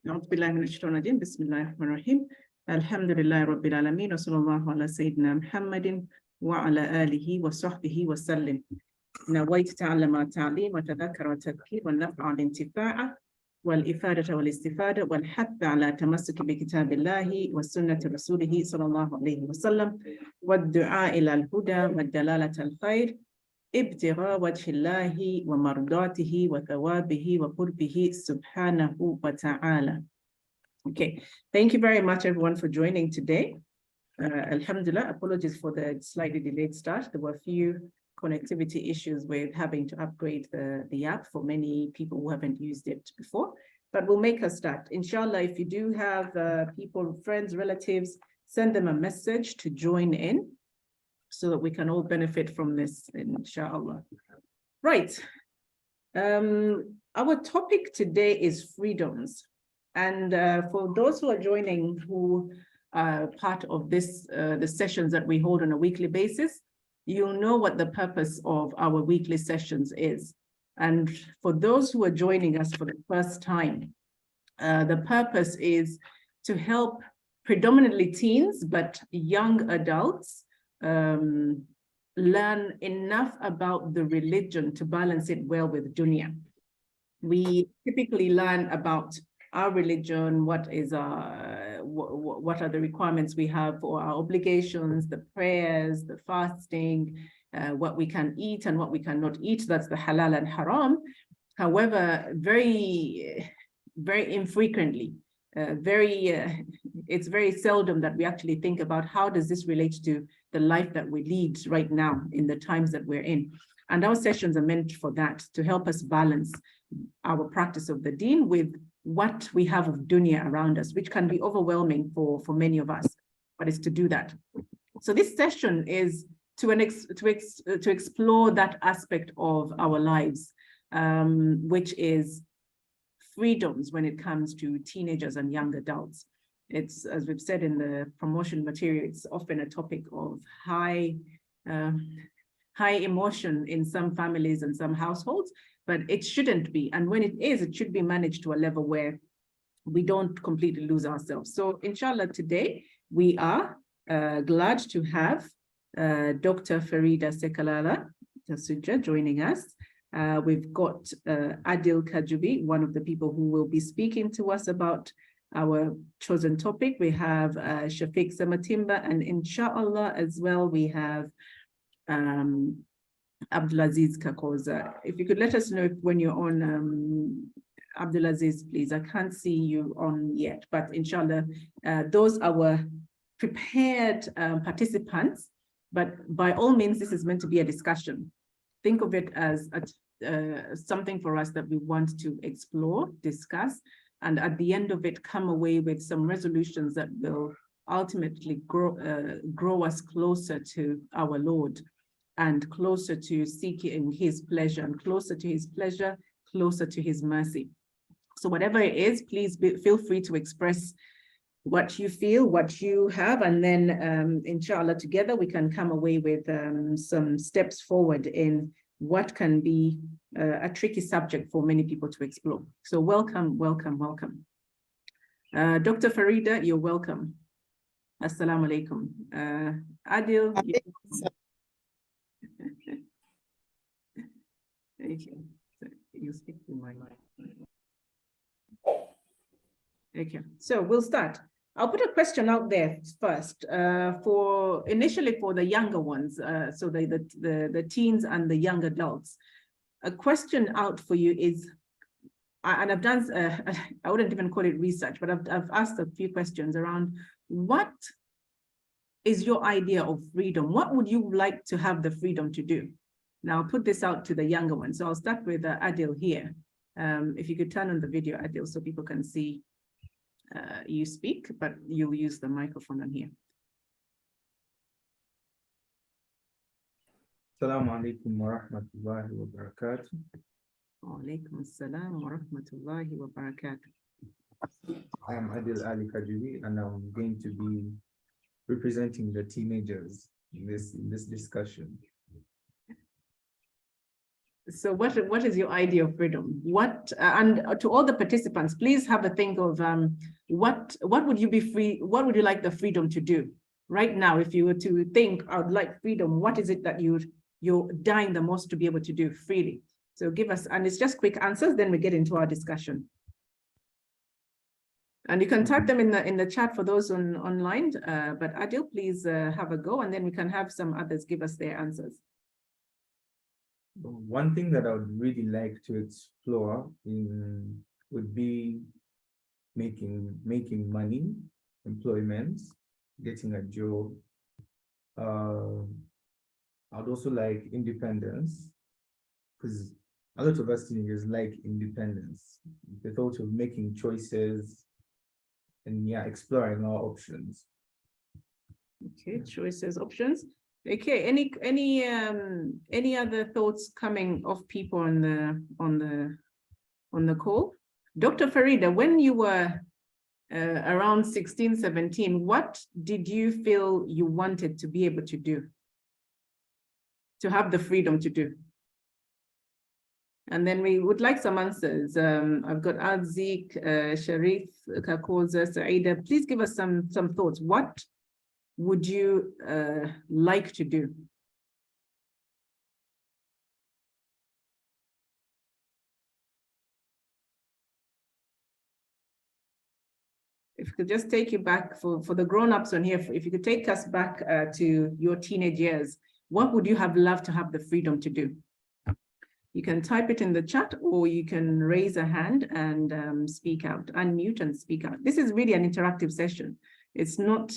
أعوذ بالله من الشيطان الرجيم بسم الله الرحمن الرحيم الحمد لله رب العالمين وصلى الله على سيدنا محمد وعلى آله وصحبه وسلم نويت تعلم التعليم وتذكر التذكير والنفع والانتفاع والإفادة والاستفادة والحث على تمسك بكتاب الله وسنة رسوله صلى الله عليه وسلم والدعاء إلى الهدى والدلالة الخير ابتغاء وجه الله ومرضاته وثوابه وقربه سبحانه وتعالى. Okay, thank you very much everyone for joining today. Alhamdulillah, apologies for the slightly delayed start. There were a few connectivity issues with having to upgrade the app for many people who haven't used it before, but we'll make a start. Inshallah, if you do have people, friends, relatives, send them a message to join in so that we can all benefit from this, inshallah. Right. Our topic today is freedoms. And for those who are joining who are part of this, the sessions that we hold on a weekly basis, you'll know what the purpose of our weekly sessions is. And for those who are joining us for the first time, the purpose is to help predominantly teens, but young adults, learn enough about the religion to balance it well with dunya. We typically learn about our religion, what are the requirements we have for our obligations, the prayers, the fasting, what we can eat and what we cannot eat. That's the halal and haram. However, very infrequently, it's very seldom that we actually think about how does this relate to the life that we lead right now in the times that we're in. And our sessions are meant for that, to help us balance our practice of the Deen with what we have of dunya around us, which can be overwhelming for many of us, but it's to do that. So this session is to explore that aspect of our lives, which is freedoms when it comes to teenagers and young adults. It's, as we've said in the promotion material, it's often a topic of high emotion in some families and some households, but it shouldn't be. And when it is, it should be managed to a level where we don't completely lose ourselves. So inshallah, today we are glad to have Dr. Faridah Sekalala-Kasujja joining us. We've got Adil Kajubi, one of the people who will be speaking to us about our chosen topic. We have Shafic Sematimba, and inshallah as well, we have Abdul Aziz Kakooza. If you could let us know when you're on, Abdul Aziz, please. I can't see you on yet, but inshallah, those are our prepared participants. But by all means, this is meant to be a discussion. Think of it as something for us that we want to explore, discuss, and at the end of it, come away with some resolutions that will ultimately grow us closer to our Lord and closer to seeking his pleasure, and closer to his pleasure, closer to his mercy. So whatever it is, please feel free to express what you feel, what you have, and then inshallah together we can come away with some steps forward in what can be a tricky subject for many people to explore. So welcome, welcome, welcome. Dr. Faridah, you're welcome. Assalamu alaikum. Adil. Okay. So you speak to my mic. Okay, so we'll start. I'll put a question out there first, initially for the younger ones, so the teens and the young adults. A question out for you is, and I've done, I wouldn't even call it research, but I've asked a few questions around what is your idea of freedom? What would you like to have the freedom to do? Now I'll put this out to the younger ones. So I'll start with Adil here. If you could turn on the video, Adil, so people can see you speak, but you'll use the microphone on here. Assalamu alaikum wa rahmatullahi wa barakatuh. Wa alaikum assalam wa rahmatullahi wa barakatuh. I am Adil Ali Kajubi, and I'm going to be representing the teenagers in this discussion. So what is your idea of freedom? What and to all the participants, please have a think of what would you be free? What would you like the freedom to do right now? If you were to think, I would like freedom. What is it that you're dying the most to be able to do freely? So give us, and it's just quick answers. Then we get into our discussion. And you can type them in the chat for those online. But Adil, please have a go, and then we can have some others give us their answers. One thing that I would really like to explore would be making money, employment, getting a job. I'd also like independence, because a lot of us teenagers like independence, the thought of making choices and exploring our options. Okay, choices, options. Okay, any other thoughts coming of people on the call? Dr. Faridah, when you were around 16, 17, what did you feel you wanted to be able to do? To have the freedom to do? And then we would like some answers. I've got Adzik, Sharif, Kakooza, Saida. Please give us some thoughts. What would you like to do? If you could just take you back for the grown-ups on here, if you could take us back to your teenage years, what would you have loved to have the freedom to do? You can type it in the chat, or you can raise a hand and speak out, unmute and speak out. This is really an interactive session. It's not,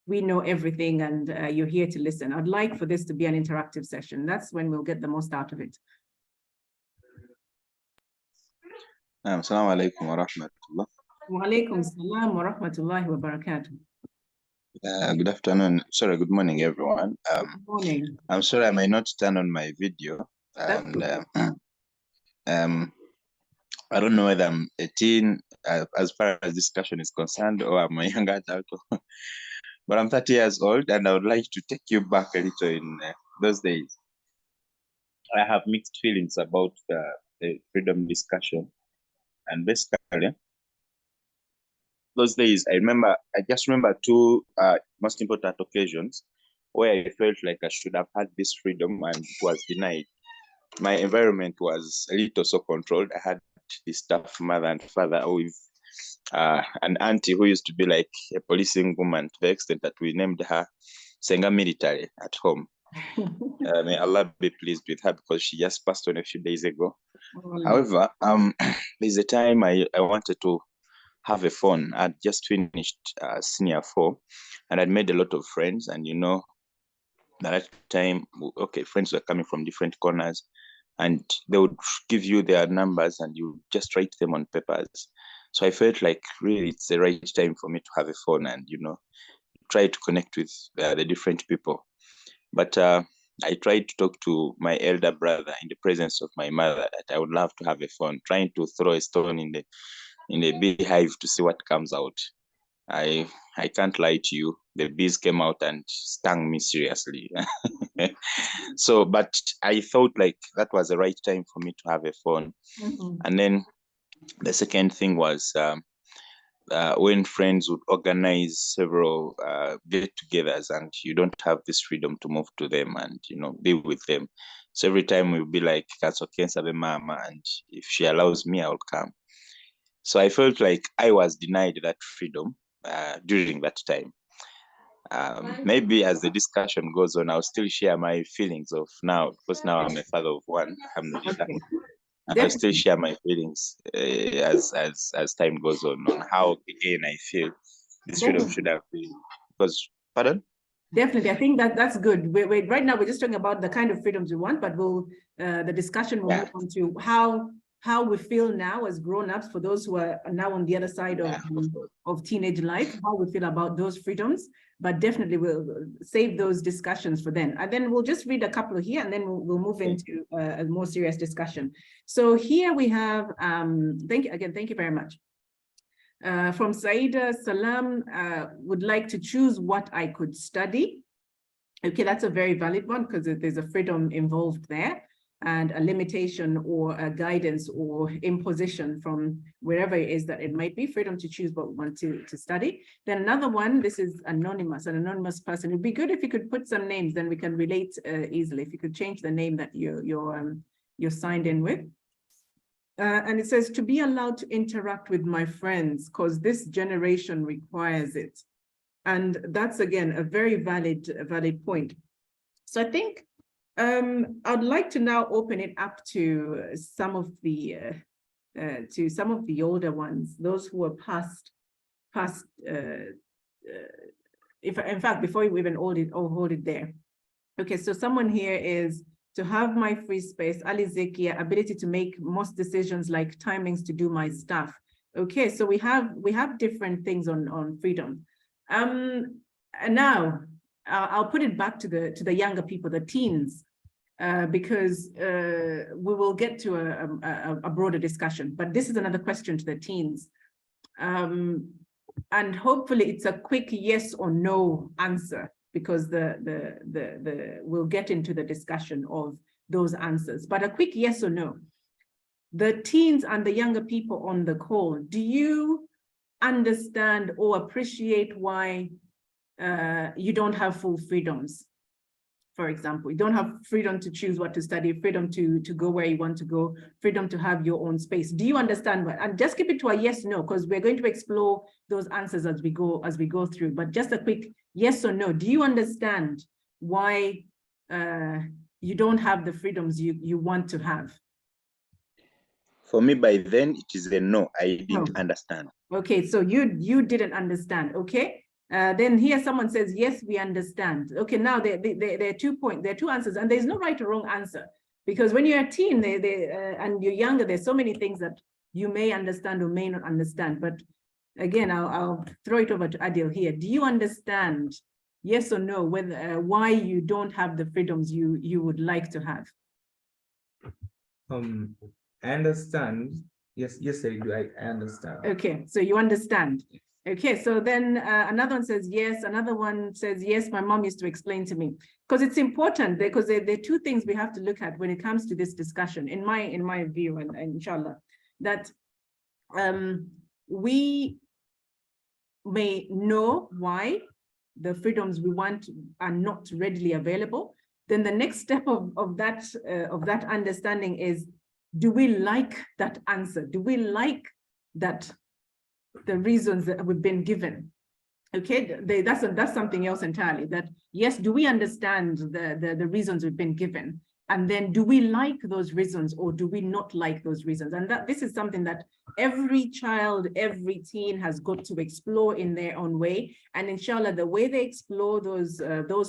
we know everything and you're here to listen. I'd like for this to be an interactive session. That's when we'll get the most out of it. Assalamu alaikum wa rahmatullah. Wa alaikum salam wa rahmatullahi wa barakatuh. Good afternoon. Sorry, good morning, everyone. Good morning. I'm sorry I might not turn on my video. And I don't know whether I'm a teen as far as discussion is concerned, or I'm a young adult. But I'm 30 years old, and I would like to take you back a little in those days. I have mixed feelings about the freedom discussion. And basically, those days, I just remember two most important occasions where I felt like I should have had this freedom and it was denied. My environment was a little so controlled. I had this tough mother and father with an auntie who used to be like a policing woman, to the extent that we named her Senga Military at home. May Allah be pleased with her, because she just passed on a few days ago. However, there's a time I wanted to have a phone. I'd just finished senior 4, and I'd made a lot of friends, and at that time, friends were coming from different corners, and they would give you their numbers and you just write them on papers. So I felt like really it's the right time for me to have a phone and, try to connect with the different people. But I tried to talk to my elder brother in the presence of my mother that I would love to have a phone, trying to throw a stone in the beehive to see what comes out. I can't lie to you. The bees came out and stung me seriously. So, but I thought like that was the right time for me to have a phone. Mm-hmm. And then the second thing was when friends would organize several get-togethers, and you don't have this freedom to move to them and be with them. So every time we'll be like, "That's okay, mama," and if she allows me, I'll come. So I felt like I was denied that freedom during that time. Maybe as the discussion goes on, I'll still share my feelings of now, because now I'm a father of one. Okay. I'll still share my feelings as time goes on how, again, I feel this freedom should have been. Because, pardon? Definitely, I think that's good. Right now we're just talking about the kind of freedoms we want, but the discussion will move on to how we feel now as grown-ups, for those who are now on the other side of teenage life, how we feel about those freedoms. But definitely we'll save those discussions for then. And then we'll just read a couple here, and then we'll move into a more serious discussion. So here we have, thank you very much. From Saida Salam, would like to choose what I could study. Okay, that's a very valid one, because there's a freedom involved there. and a limitation or a guidance or imposition from wherever it is that it might be, freedom to choose what we want to study. Then another one, this is anonymous, an anonymous person. It'd be good if you could put some names, then we can relate easily. If you could change the name that you're signed in with. And it says, to be allowed to interact with my friends, because this generation requires it. And that's, again, a very valid point. So I think I'd like to now open it up to some of the older ones, those who are past. In fact, before we even hold it there. Okay, so someone here is to have my free space, Ali Zekia, ability to make most decisions like timings to do my stuff. Okay, so we have different things on freedom. And now I'll put it back to the younger people, the teens, because we will get to a broader discussion. But this is another question to the teens, and hopefully it's a quick yes or no answer, because we'll get into the discussion of those answers. But a quick yes or no. The teens and the younger people on the call, do you understand or appreciate why you don't have full freedoms? For example, you don't have freedom to choose what to study, freedom to go where you want to go, freedom to have your own space. Do you understand what? And just keep it to a yes, no, because we're going to explore those answers as we go through. But just a quick yes or no. Do you understand why you don't have the freedoms you want to have? For me, by then, it is a no. I didn't understand. Okay, so you didn't understand. Okay. Then here someone says, yes, we understand. Okay, now there are 2 points, there are 2 answers, and there's no right or wrong answer, because when you're a teen and you're younger, there's so many things that you may understand or may not understand. But again, I'll throw it over to Adil here. Do you understand, yes or no, whether why you don't have the freedoms you would like to have? I understand. Yes, I do. I understand. Okay, so you understand. Okay, so then another one says yes, another one says yes, my mom used to explain to me. Because it's important, because there are 2 things we have to look at when it comes to this discussion, in my view, and inshallah, that we may know why the freedoms we want are not readily available. Then the next step of that understanding is, do we like that answer? Do we like that the reasons that we've been given? Okay, that's something else entirely. That yes, do we understand the reasons we've been given? And then do we like those reasons, or do we not like those reasons? And this is something that every child, every teen has got to explore in their own way. And inshallah, the way they explore those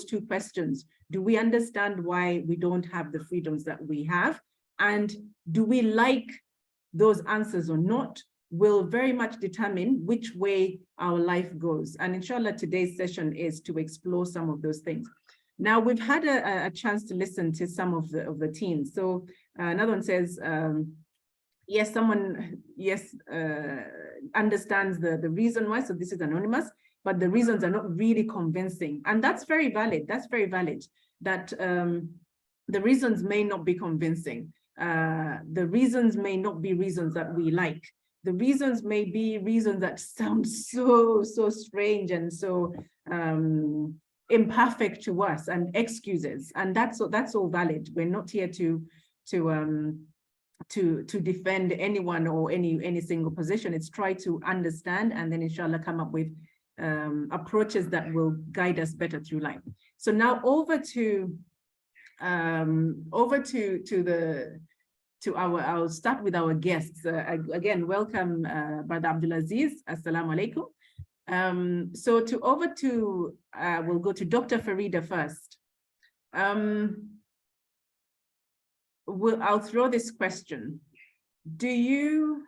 2 questions, do we understand why we don't have the freedoms that we have? And do we like those answers or not, will very much determine which way our life goes. And inshallah, today's session is to explore some of those things. Now, we've had a chance to listen to some of the teens. So another one says, yes, someone, understands the reason why. So this is anonymous, but the reasons are not really convincing. And that's very valid. That's very valid, that the reasons may not be convincing. The reasons may not be reasons that we like. The reasons may be reasons that sound so strange and so imperfect to us, and excuses, and that's all valid. We're not here to defend anyone or any single position. It's try to understand, and then inshallah come up with approaches that will guide us better through life. So now I'll start with our guests. Again, welcome, Brother Abdul Aziz. Assalamu alaikum. We'll go to Dr. Faridah first. I'll throw this question. Do you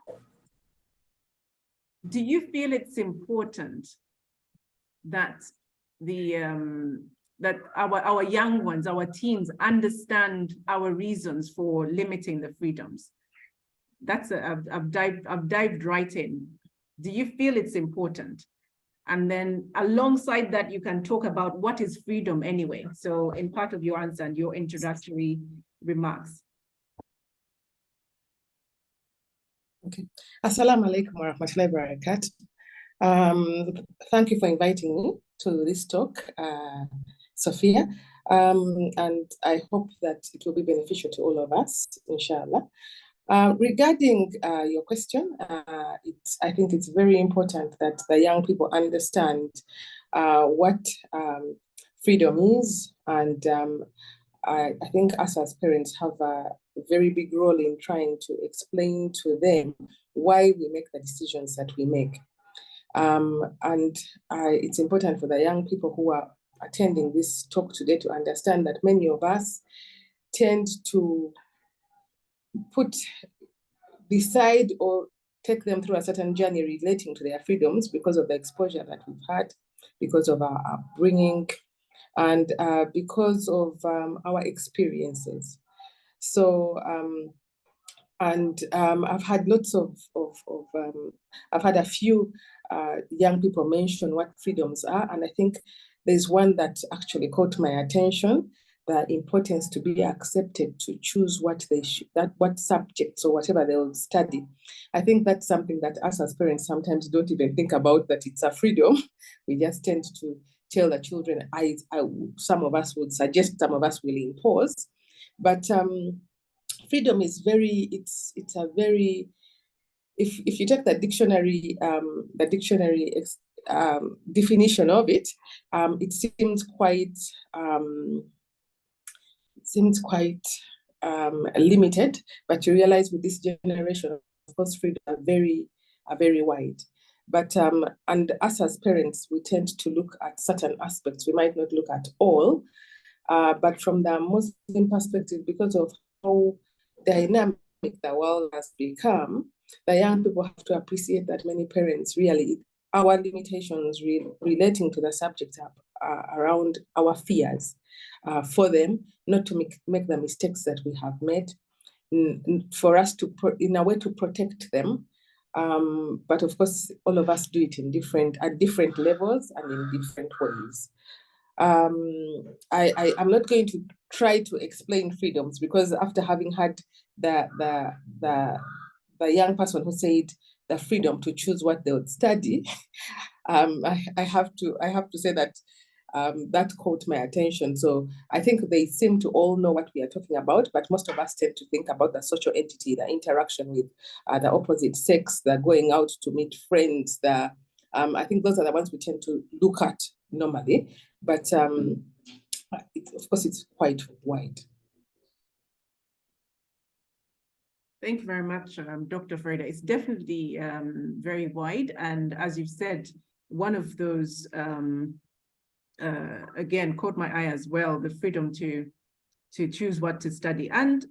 feel it's important that that our young ones, our teens, understand our reasons for limiting the freedoms? I've dived right in. Do you feel it's important? And then alongside that, you can talk about what is freedom anyway. So in part of your answer and your introductory remarks. Okay. Assalamu alaikum wa rahmatullahi wa barakatuh. Thank you for inviting me to this talk, Sophia. And I hope that it will be beneficial to all of us, inshallah. Regarding your question, I think it's very important that the young people understand what freedom is, and I think us as parents have a very big role in trying to explain to them why we make the decisions that we make. It's important for the young people who are attending this talk today to understand that many of us tend to decide or take them through a certain journey relating to their freedoms because of the exposure that we've had, because of our upbringing, and because of our experiences. So, I've had lots I've had a few young people mention what freedoms are, and I think there's one that actually caught my attention: the importance to be accepted to choose what subjects or whatever they will study. I think that's something that us as parents sometimes don't even think about, that it's a freedom. We just tend to tell the children, some of us would suggest, some of us will impose, but freedom is it's a very, if you take the dictionary definition of it, it seems quite limited, but you realize with this generation, of course, freedom are very wide. But and us as parents, we tend to look at certain aspects. We might not look at all, but from the Muslim perspective, because of how dynamic the world has become, the young people have to appreciate that many parents really, our limitations relating to the subject are around our fears for them, not to make the mistakes that we have made, for us to, in a way, to protect them. But of course, all of us do it at different levels and in different ways. I'm not going to try to explain freedoms, because after having had the young person who said the freedom to choose what they would study, I have to say that that caught my attention. So I think they seem to all know what we are talking about, but most of us tend to think about the social entity, the interaction with the opposite sex, the going out to meet friends. I think those are the ones we tend to look at normally, but of course it's quite wide. Thank you very much, Dr. Faridah. It's definitely very wide, and as you've said, one of those again caught my eye as well, the freedom to choose what to study. And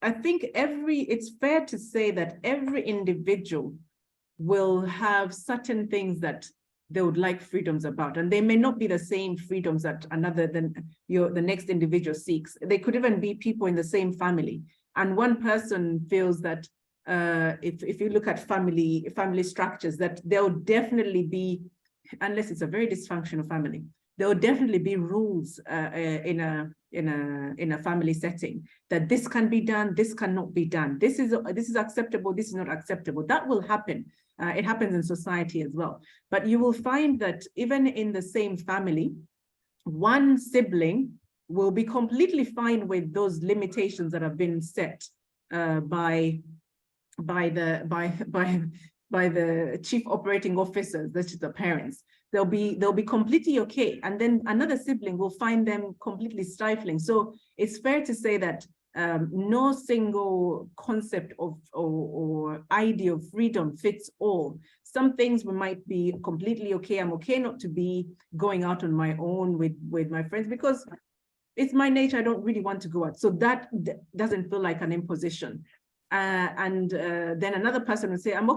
I think it's fair to say that every individual will have certain things that they would like freedoms about, and they may not be the same freedoms that the next individual seeks. They could even be people in the same family, and one person feels that if you look at family structures, that there will definitely be, unless it's a very dysfunctional family, there will definitely be rules in a family setting, that this can be done, this cannot be done, this is acceptable, this is not acceptable. That will happen. It happens in society as well. But you will find that even in the same family, one sibling will be completely fine with those limitations that have been set by the chief operating officers, that is the parents. They'll be completely okay, and then another sibling will find them completely stifling. So it's fair to say that no single concept or idea of freedom fits all. Some things we might be completely okay. I'm okay not to be going out on my own with my friends because it's my nature. I don't really want to go out. So that doesn't feel like an imposition. Then another person will say, I'm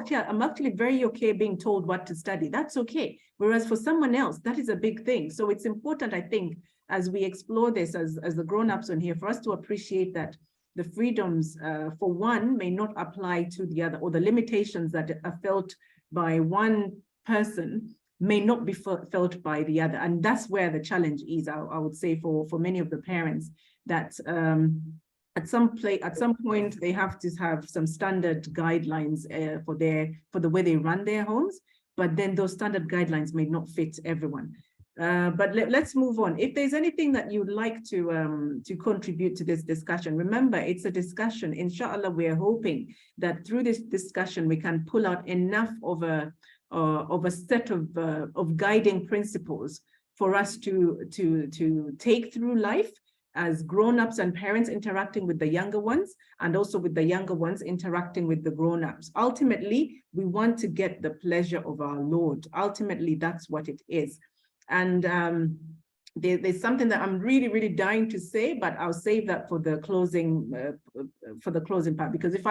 actually very okay being told what to study. That's okay. Whereas for someone else, that is a big thing. So it's important, I think, as we explore this as the grown-ups on here, for us to appreciate that the freedoms for one may not apply to the other, or the limitations that are felt by one person may not be felt by the other. And that's where the challenge is, I would say, for many of the parents, that at some point, they have to have some standard guidelines for the way they run their homes, but then those standard guidelines may not fit everyone. But let's move on. If there's anything that you'd like to contribute to this discussion, remember, it's a discussion. Inshallah, we are hoping that through this discussion, we can pull out enough of a set of guiding principles for us to take through life as grown-ups and parents interacting with the younger ones, and also with the younger ones interacting with the grown-ups. Ultimately, we want to get the pleasure of our Lord. Ultimately, that's what it is. And there's something that I'm really, really dying to say, but I'll save that for the closing part, because if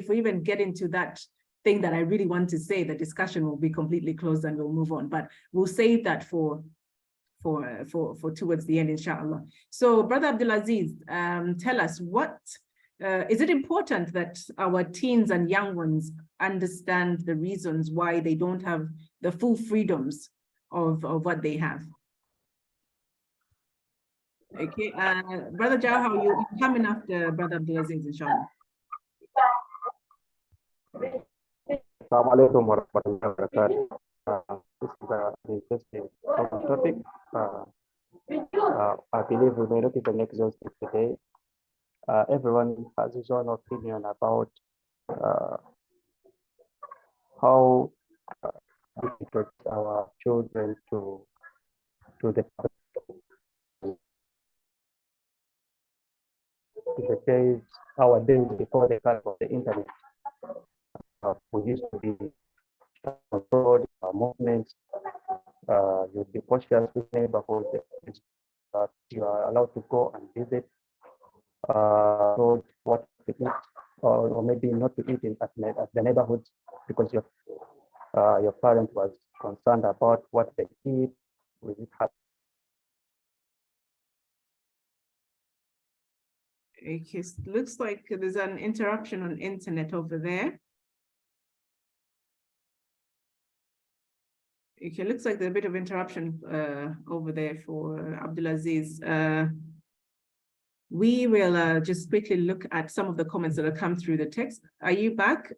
we even get into that thing that I really want to say, the discussion will be completely closed and we'll move on. But we'll save that for towards the end, inshallah. So, Brother Abdul Aziz, tell us, what is it important that our teens and young ones understand the reasons why they don't have the full freedoms of what they have? Okay, Brother Jawhar, you coming after Brother Abdul Aziz, inshallah. Assalamu alaikum warahmatullahi wabarakatuh. This is an interesting topic. I believe we may not even exhaust it today. Everyone has his own opinion about how we introduce our children to the days, our days before the coming of the internet. We used to be controlled our movements. You'd be cautious with neighborhood. You are allowed to go and visit, told what to eat, or maybe not to eat at the neighborhoods, because your parent was concerned about what they eat. Will it happen? It looks like there's an interruption on internet over there. It looks like there's a bit of interruption over there for Abdul Aziz. We will just quickly look at some of the comments that have come through the text. Are you back?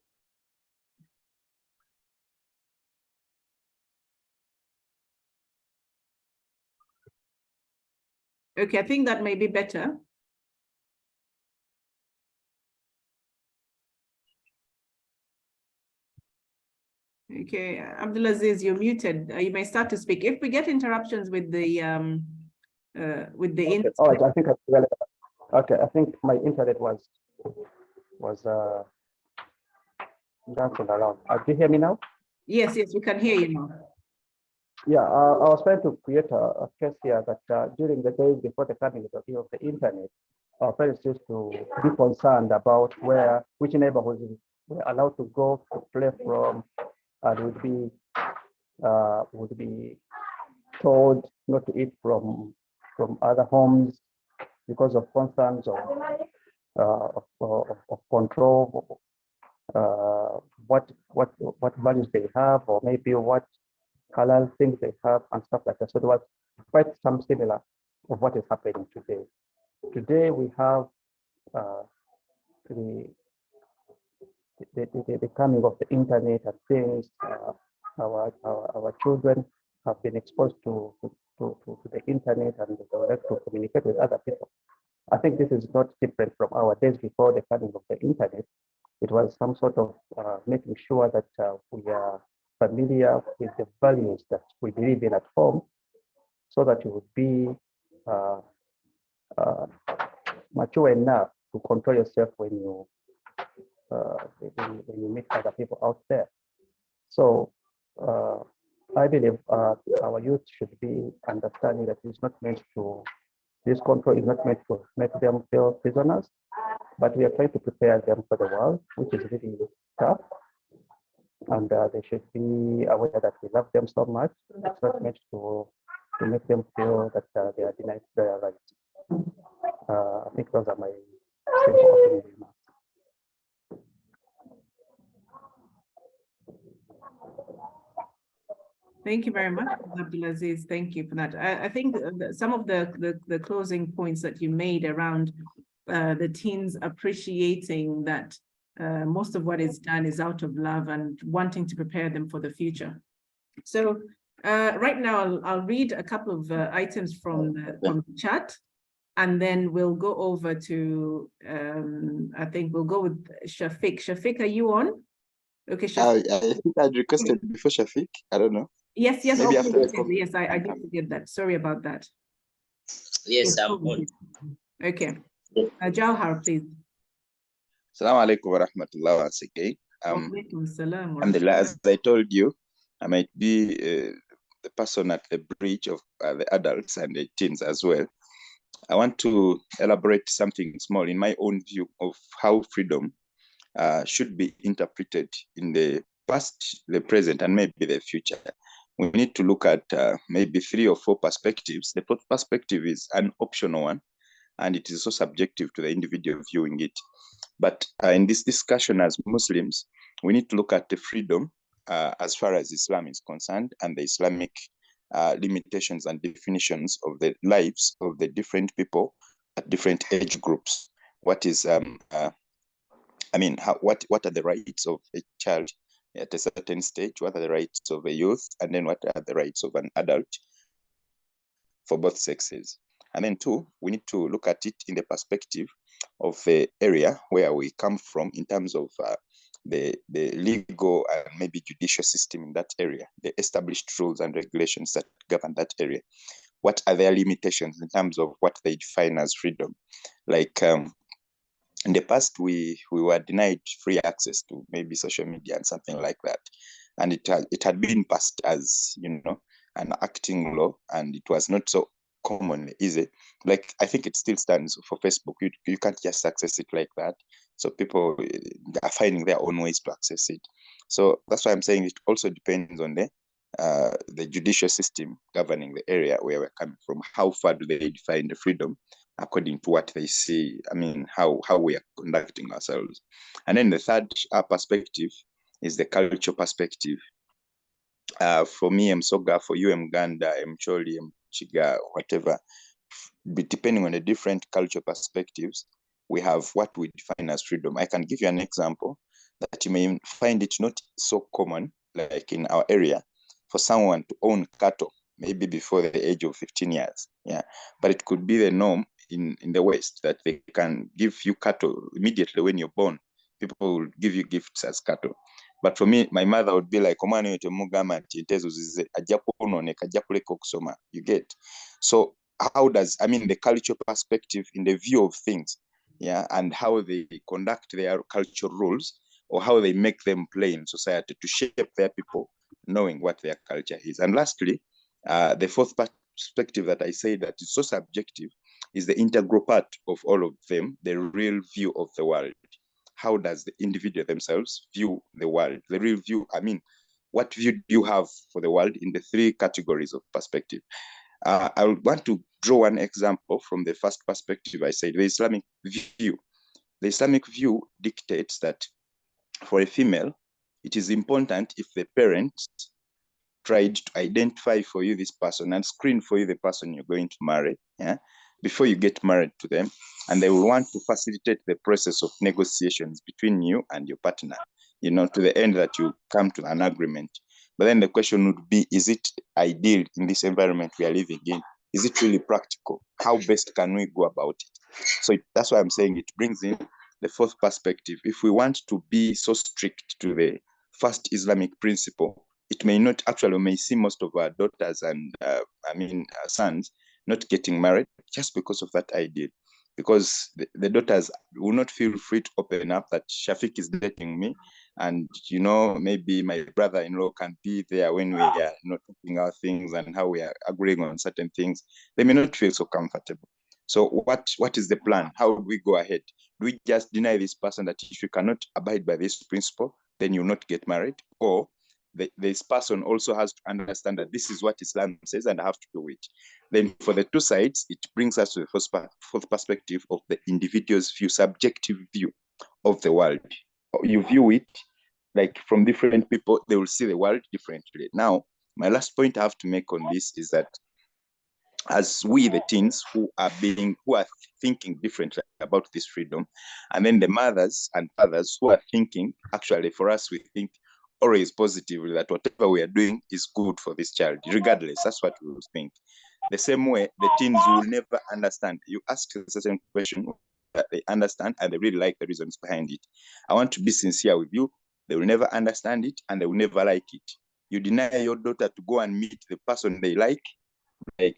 Okay, I think that may be better. Okay, Abdul Aziz, you're muted. You may start to speak. If we get interruptions with the Okay. All right, I think I think my internet was dancing around. Do you hear me now? Yes, we can hear you now. Yeah, I was trying to create a case here that during the days before the coming of the internet, our parents used to be concerned about which neighborhoods were allowed to go to play from, and would be told not to eat from other homes because of concerns of control, what values they have, or maybe what halal things they have and stuff like that. So there was quite some similar of what is happening today. Today we have the coming of the internet and things. Our children have been exposed to the internet, and they would like to communicate with other people. I think this is not different from our days before the coming of the internet. It was some sort of making sure that we are familiar with the values that we believe in at home, so that you would be mature enough to control yourself when you meet other people out there. So I believe our youth should be understanding that this control is not meant to make them feel prisoners, but we are trying to prepare them for the world, which is really tough. And they should be aware that we love them so much. It's not meant to make them feel that they are denied their rights. I think those are my simple opening remarks. Thank you very much, Abdul Aziz. Thank you for that. I think some of the closing points that you made around the teens appreciating that most of what is done is out of love and wanting to prepare them for the future. So right now, I'll read a couple of items from the chat, and then we'll go over to, I think we'll go with Shafic. Shafic, are you on? Okay, Shafic. I think I'd requested before Shafic. I don't know. Yes, Maybe okay, after yes, I did forget that. Sorry about that. Yes, I'm on. Okay. Jawhar, please. Assalamu alaikum wa rahmatullah once again. Walaikum salam wa Alhamdulillah, as I told you, I might be the person at the bridge of the adults and the teens as well. I want to elaborate something small in my own view of how freedom should be interpreted in the past, the present, and maybe the future. We need to look at maybe 3 or 4 perspectives. The fourth perspective is an optional one, and it is so subjective to the individual viewing it. But in this discussion as Muslims, we need to look at the freedom as far as Islam is concerned, and the Islamic limitations and definitions of the lives of the different people at different age groups. What is, what are the rights of a child at a certain stage? What are the rights of a youth? And then what are the rights of an adult for both sexes? And then 2, we need to look at it in the perspective of the area where we come from in terms of the legal and maybe judicial system in that area, the established rules and regulations that govern that area. What are their limitations in terms of what they define as freedom? Like in the past, we were denied free access to maybe social media and something like that. And it had been passed as, an acting law, and it was not so commonly easy. Like, I think it still stands for Facebook. You can't just access it like that. So people are finding their own ways to access it. So that's why I'm saying it also depends on the judicial system governing the area where we're coming from. How far do they define the freedom according to what they see? How we are conducting ourselves. And then the third perspective is the cultural perspective. For me, Msoga, for you, Mganda, Mcholi, Mchiga, whatever, depending on the different cultural perspectives, we have what we define as freedom. I can give you an example that you may find it not so common, like in our area, for someone to own cattle, maybe before the age of 15 years. Yeah, but it could be the norm in the West that they can give you cattle immediately when you're born. People will give you gifts as cattle. But for me, my mother would be like, you get. So how does, the cultural perspective in the view of things, yeah, and how they conduct their cultural rules, or how they make them play in society to shape their people, knowing what their culture is. And lastly, the fourth perspective that I say that is so subjective is the integral part of all of them, the real view of the world. How does the individual themselves view the world? The real view, what view do you have for the world in the 3 categories of perspective? I would want to draw one example from the first perspective. I said the Islamic view. The Islamic view dictates that for a female, it is important if the parents tried to identify for you this person and screen for you the person you're going to marry, yeah, before you get married to them, and they will want to facilitate the process of negotiations between you and your partner, to the end that you come to an agreement. But then the question would be, is it ideal in this environment we are living in? Is it really practical? How best can we go about it? So that's why I'm saying it brings in the fourth perspective. If we want to be so strict to the first Islamic principle, it may not actually, we may see most of our daughters and sons not getting married just because of that idea. Because the daughters will not feel free to open up that Shafiq is dating me, and maybe my brother-in-law can be there when we are not talking our things and how we are agreeing on certain things. They may not feel so comfortable. So what is the plan? How do we go ahead? Do we just deny this person that if you cannot abide by this principle, then you'll not get married? Or this person also has to understand that this is what Islam says and I have to do it. Then for the 2 sides, it brings us to the fourth perspective of the individual's view, subjective view of the world. You view it like from different people, they will see the world differently. Now, my last point I have to make on this is that as we, the teens, who are thinking differently about this freedom, and then the mothers and fathers who are thinking, actually, for us, we think always positively that whatever we are doing is good for this child, regardless. That's what we will think. The same way, the teens will never understand. You ask a certain question that they understand and they really like the reasons behind it. I want to be sincere with you. They will never understand it and they will never like it. You deny your daughter to go and meet the person they like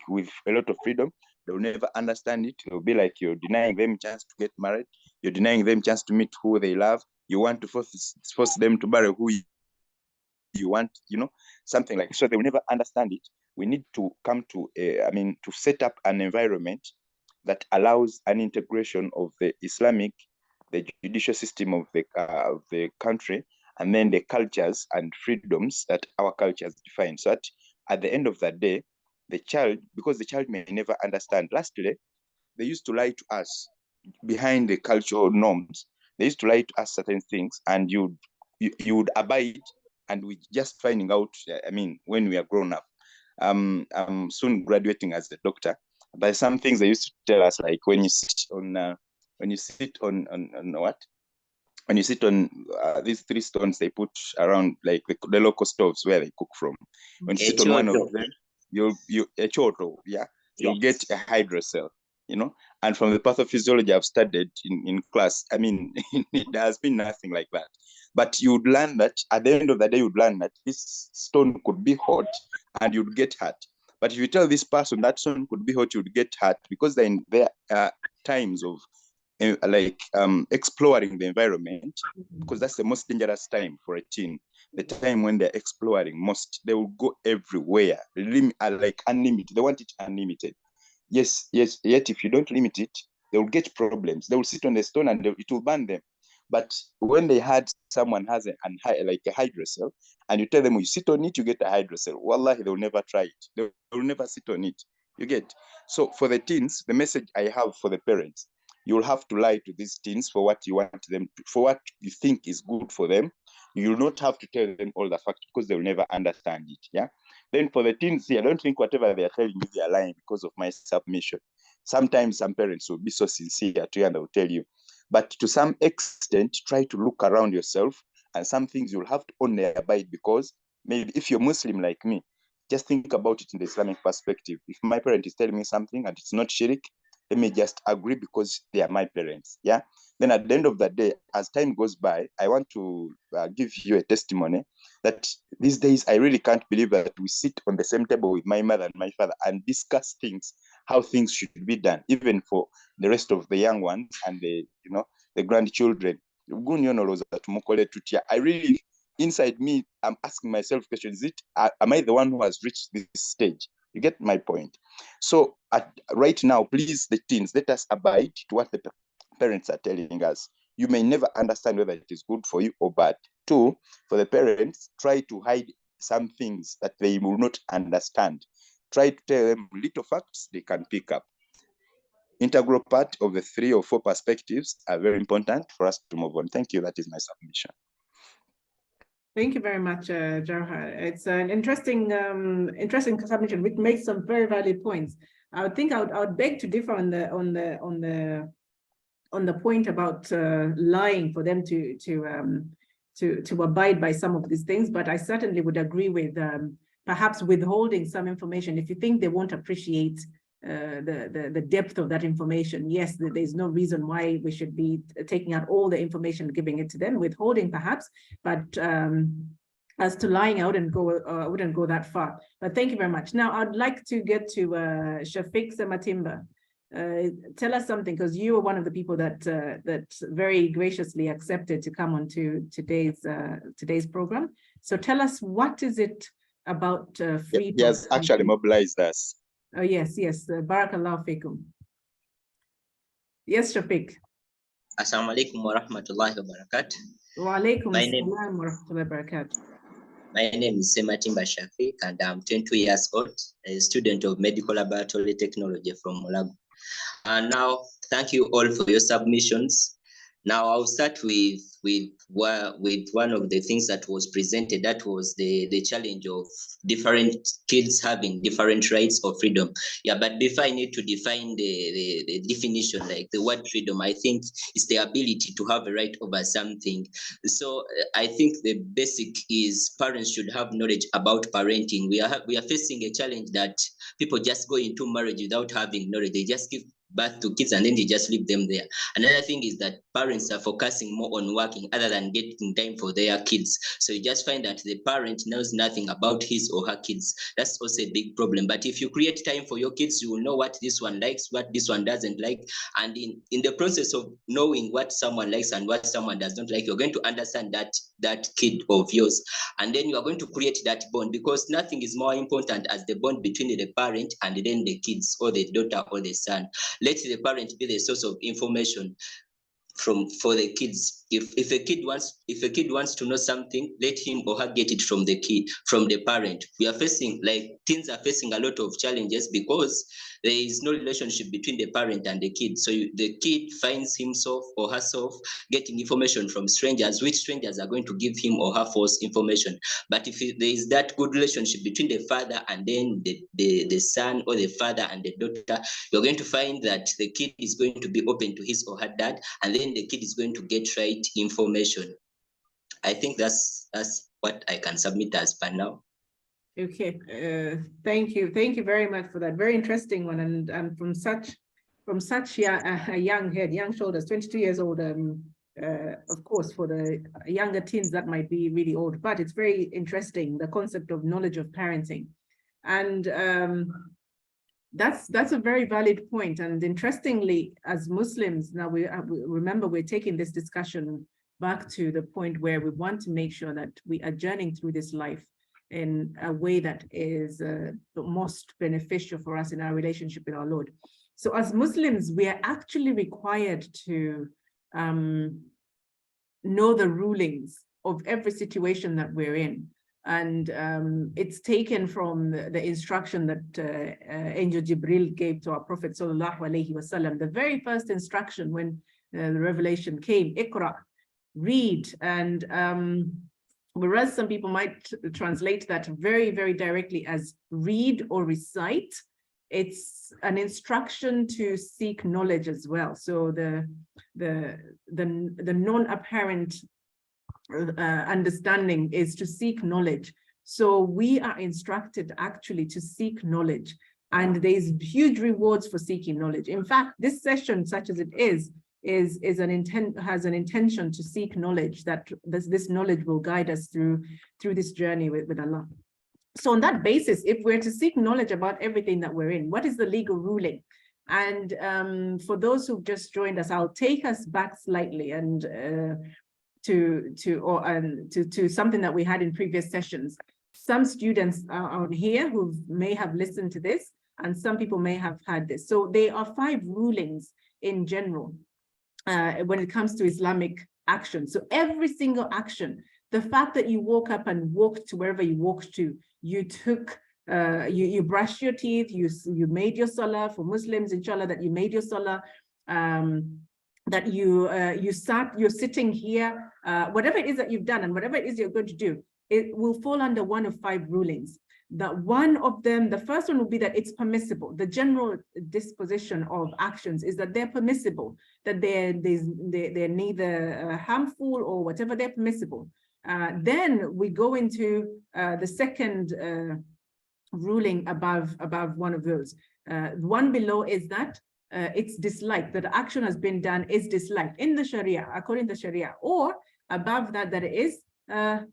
with a lot of freedom, they will never understand it. They'll be like, you're denying them chance to get married. You're denying them chance to meet who they love. You want to force them to marry who you want, something like, so they will never understand it. We need to come to, to set up an environment that allows an integration of the judicial system of the country, and then the cultures and freedoms that our cultures define. So that at the end of the day, the child, because the child may never understand. Lastly, they used to lie to us behind the cultural norms. They used to lie to us certain things, and you would abide, and we just finding out, when we are grown up. I'm soon graduating as a doctor, but some things they used to tell us, like when you sit on these 3 stones they put around, like the local stoves where they cook from. When you sit on one of them, you'll get a hydrocell, and from the pathophysiology I've studied in class, there has been nothing like that. But you'd learn that at the end of the day, you'd learn that this stone could be hot and you'd get hurt. But if you tell this person that stone could be hot, you'd get hurt, because then there are times of exploring the environment, because that's the most dangerous time for a teen. The time when they're exploring most, they will go everywhere, like unlimited. They want it unlimited. Yes. Yet if you don't limit it, they will get problems. They will sit on the stone and it will burn them. But when they had someone has a hydrocell, and you tell them you sit on it, you get a hydrocell, wallahi, they will never try it. They will never sit on it. You get. So for the teens, the message I have for the parents, you'll have to lie to these teens for what you want them to, for what you think is good for them. You'll not have to tell them all the facts, because they will never understand it. Yeah. Then for the teens, I don't think whatever they are telling you, they are lying because of my submission. Sometimes some parents will be so sincere to you and they'll tell you. But to some extent, try to look around yourself, and some things you'll have to only abide, because maybe if you're Muslim like me, just think about it in the Islamic perspective. If my parent is telling me something and it's not shirk, let me just agree because they are my parents. Yeah. Then at the end of the day, as time goes by, I want to give you a testimony that these days I really can't believe that we sit on the same table with my mother and my father and discuss things, how things should be done, even for the rest of the young ones and the grandchildren. I really, inside me, I'm asking myself questions. Am I the one who has reached this stage? You get my point. So right now, please, the teens, let us abide to what the parents are telling us. You may never understand whether it is good for you or bad. 2, for the parents, try to hide some things that they will not understand. Try to tell them little facts they can pick up. Integral part of the 3 or 4 perspectives are very important for us to move on. Thank you. That is my submission. Thank you very much, Jauhar. It's an interesting submission, which makes some very valid points. I would beg to differ on the point about lying for them to abide by some of these things. But I certainly would agree with perhaps withholding some information if you think they won't appreciate the depth of that information. Yes, there's no reason why we should be taking out all the information, giving it to them, withholding perhaps, but as to lying, I wouldn't go that far. But thank you very much. Now I'd like to get to Shafic Sematimba. Tell us something, because you were one of the people that very graciously accepted to come on to today's program. So tell us, what is it about freedom? He has actually mobilized us. Oh, yes. Barakallahu fikum. Yes, Shafiq. Assalamu alaikum wa rahmatullahi wa barakatuh. Wa alaikum assalam wa rahmatullahi wa barakatuh. My name is Sematimba Shafic, and I'm 22 years old, a student of medical laboratory technology from Mulago. And now, thank you all for your submissions. Now I'll start with one of the things that was presented. That was the challenge of different kids having different rights or freedom. Yeah, but before I need to define the definition, like the word freedom, I think it's the ability to have a right over something. So I think the basic is parents should have knowledge about parenting. We are facing a challenge that people just go into marriage without having knowledge. They just give birth to kids and then they just leave them there. Another thing is that parents are focusing more on working other than getting time for their kids. So you just find that the parent knows nothing about his or her kids. That's also a big problem. But if you create time for your kids, you will know what this one likes, what this one doesn't like. And in the process of knowing what someone likes and what someone does not like, you're going to understand that kid of yours. And then you are going to create that bond, because nothing is more important as the bond between the parent and then the kids, or the daughter or the son. Let the parent be the source of information for the kids. If a kid wants to know something, let him or her get it from the parent. We are facing, like, teens are facing a lot of challenges because there is no relationship between the parent and the kid. So the kid finds himself or herself getting information from strangers, which strangers are going to give him or her false information. But if there is that good relationship between the father and then the son, or the father and the daughter, you're going to find that the kid is going to be open to his or her dad, and then the kid is going to get right information. I think that's what I can submit as per now. Okay, thank you very much for that very interesting one, and from such a young head, young shoulders, 22 years old. Of course, for the younger teens that might be really old, but it's very interesting, the concept of knowledge of parenting. And that's a very valid point. And interestingly, as Muslims, now we remember we're taking this discussion back to the point where we want to make sure that we are journeying through this life in a way that is the most beneficial for us in our relationship with our Lord. So as Muslims, we are actually required to know the rulings of every situation that we're in. And it's taken from the instruction that Angel Jibril gave to our Prophet Sallallahu Alaihi Wasallam. The very first instruction when the revelation came, Iqra, read. And whereas some people might translate that very, very directly as read or recite, it's an instruction to seek knowledge as well. So the non-apparent understanding is to seek knowledge. So we are instructed actually to seek knowledge, and there's huge rewards for seeking knowledge. In fact, this session, such as it is has an intention to seek knowledge, that this knowledge will guide us through this journey with Allah. So on that basis, if we're to seek knowledge about everything that we're in, what is the legal ruling? And for those who've just joined us, I'll take us back slightly and to something that we had in previous sessions. Some students are on here who may have listened to this, and some people may have had this. So there are 5 rulings in general when it comes to Islamic action. So every single action, the fact that you woke up and walked to wherever you walked to, you took, you brushed your teeth, you made your salah. For Muslims, inshallah, that you made your salah, that you're sitting here, whatever it is that you've done and whatever it is you're going to do, it will fall under one of 5 rulings. That one of them, the first one will be that it's permissible. The general disposition of actions is that they're permissible, that they're neither harmful or whatever, they're permissible. Then we go into the second ruling above one of those. One below is that it's disliked, that the action has been done is disliked in the Sharia, according to Sharia, or above that, that it is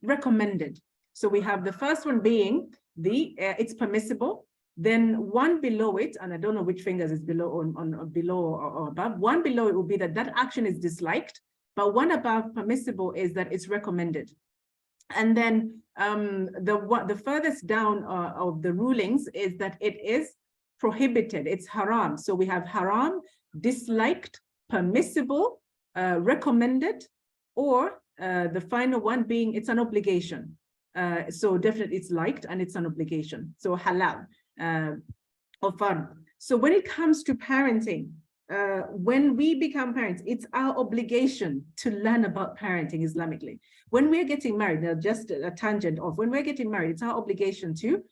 recommended. So we have the first one being it's permissible. Then one below it, and I don't know which fingers is below below or above. One below it will be that action is disliked, but one above permissible is that it's recommended. And then the furthest down of the rulings is that it is prohibited, it's haram. So we have haram, disliked, permissible, recommended, or the final one being it's an obligation. So definitely it's liked and it's an obligation. So halal or fard. So when it comes to parenting, when we become parents, it's our obligation to learn about parenting Islamically. When we're getting married, now just a tangent off, when we're getting married, it's our obligation to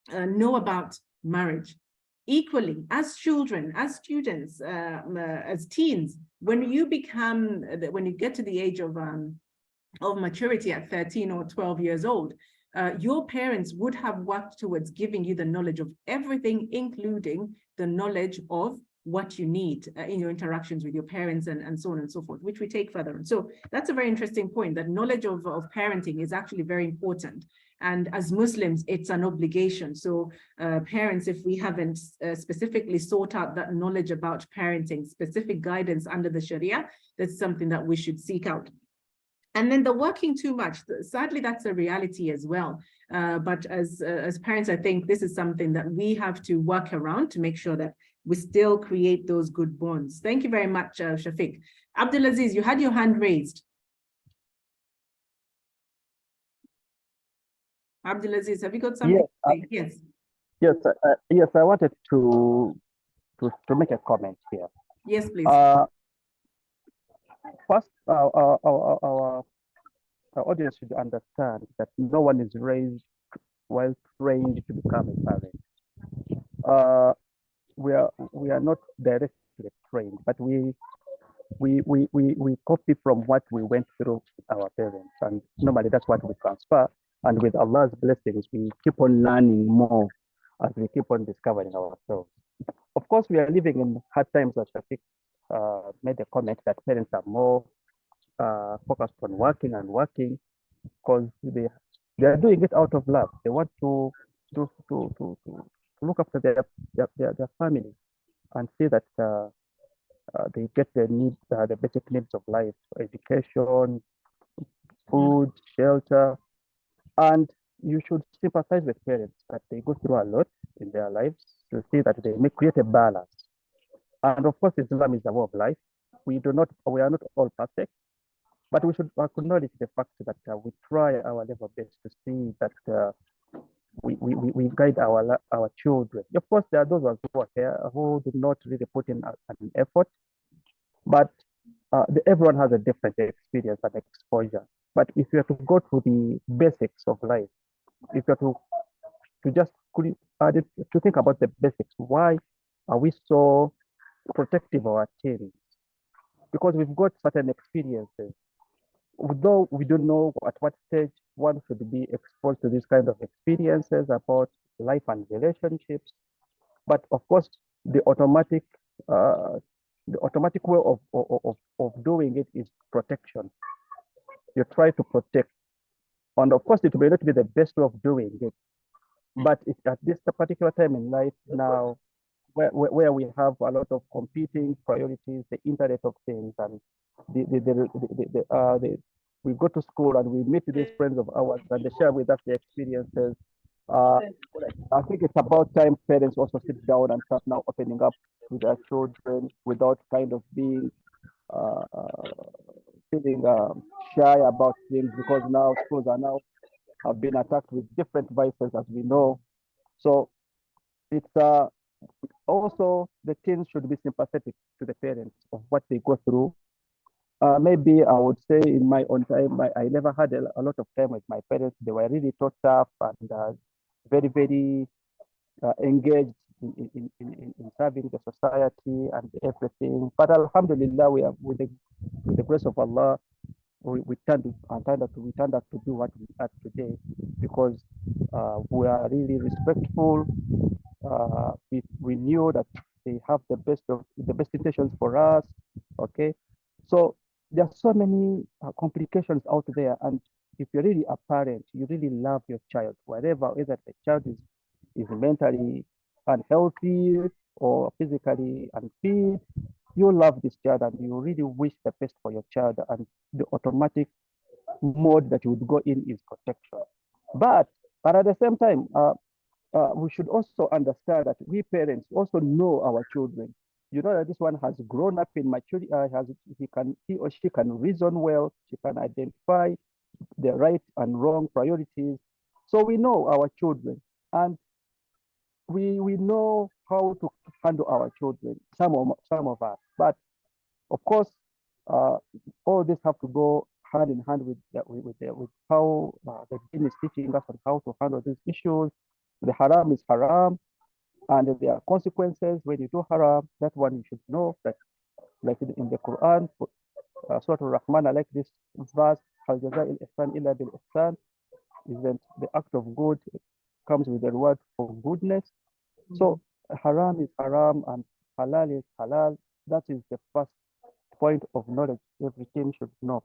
know about marriage. Equally, as children, as students, as teens, when you get to the age of maturity at 13 or 12 years old, your parents would have worked towards giving you the knowledge of everything, including the knowledge of what you need in your interactions with your parents and so on and so forth, which we take further. And so that's a very interesting point, that knowledge of parenting is actually very important. And as Muslims, it's an obligation. So parents, if we haven't specifically sought out that knowledge about parenting, specific guidance under the Sharia, that's something that we should seek out. And then the working too much, sadly, that's a reality as well. But as parents, I think this is something that we have to work around to make sure that we still create those good bonds. Thank you very much, Shafic. Abdul Aziz, you had your hand raised. Abdul Aziz, have you got something? Yes, Yes. yes, I wanted to make a comment here. Yes, please. First, our audience should understand that no one is raised well trained to become a parent. We are not directly trained, but we copy from what we went through our parents, and normally that's what we transfer. And with Allah's blessings, we keep on learning more as we keep on discovering ourselves. Of course, we are living in hard times, as Shafiq made a comment that parents are more focused on working because they are doing it out of love. They want to look after their family and see that they get the basic needs of life: education, food, shelter. And you should sympathize with parents that they go through a lot in their lives to see that they may create a balance. And of course, Islam is a way of life. We are not all perfect, but we should acknowledge the fact that we try our level best to see that we guide our children. Of course, there are those who are here who do not really put in an effort, but everyone has a different experience and exposure. But if you have to go to the basics of life, if you have to just to think about the basics, why are we so protective of our teens? Because we've got certain experiences. Though we don't know at what stage one should be exposed to these kind of experiences about life and relationships, but of course, the automatic way of doing it is protection. You try to protect, and of course, it may not be the best way of doing it, but at this particular time in life now, where we have a lot of competing priorities, the Internet of Things, and we go to school and we meet these friends of ours and they share with us their experiences. I think it's about time parents also sit down and start now opening up to their children without kind of being feeling shy about things, because now schools have been attacked with different vices, as we know. So it's also the teens should be sympathetic to the parents of what they go through. Maybe I would say in my own time, I never had a lot of time with my parents. They were really taught up and very, very engaged in serving the society and everything. But Alhamdulillah, we are with the grace of Allah, we turned out to do what we are today, because we are really respectful. We knew that they have the best intentions for us. Okay, so there are so many complications out there, and if you're really a parent, you really love your child, whether the child is mentally unhealthy or physically unfit, you love this child and you really wish the best for your child, and the automatic mode that you would go in is protection. But at the same time, we should also understand that we parents also know our children. You know that this one has grown up in maturity, he or she can reason well, she can identify the right and wrong priorities. So we know our children, and we know how to handle our children, some of us, but of course, all this have to go hand in hand with how the Deen is teaching us on how to handle these issues. The haram is haram, and there are consequences when you do haram. That one you should know that, like in the Quran, Surah Al-Rahman, I like this verse, Hal jaza'il ihsan illa bil ihsan, is that the act of good comes with the reward for goodness. So haram is haram and halal is halal. That is the first point of knowledge every team should know,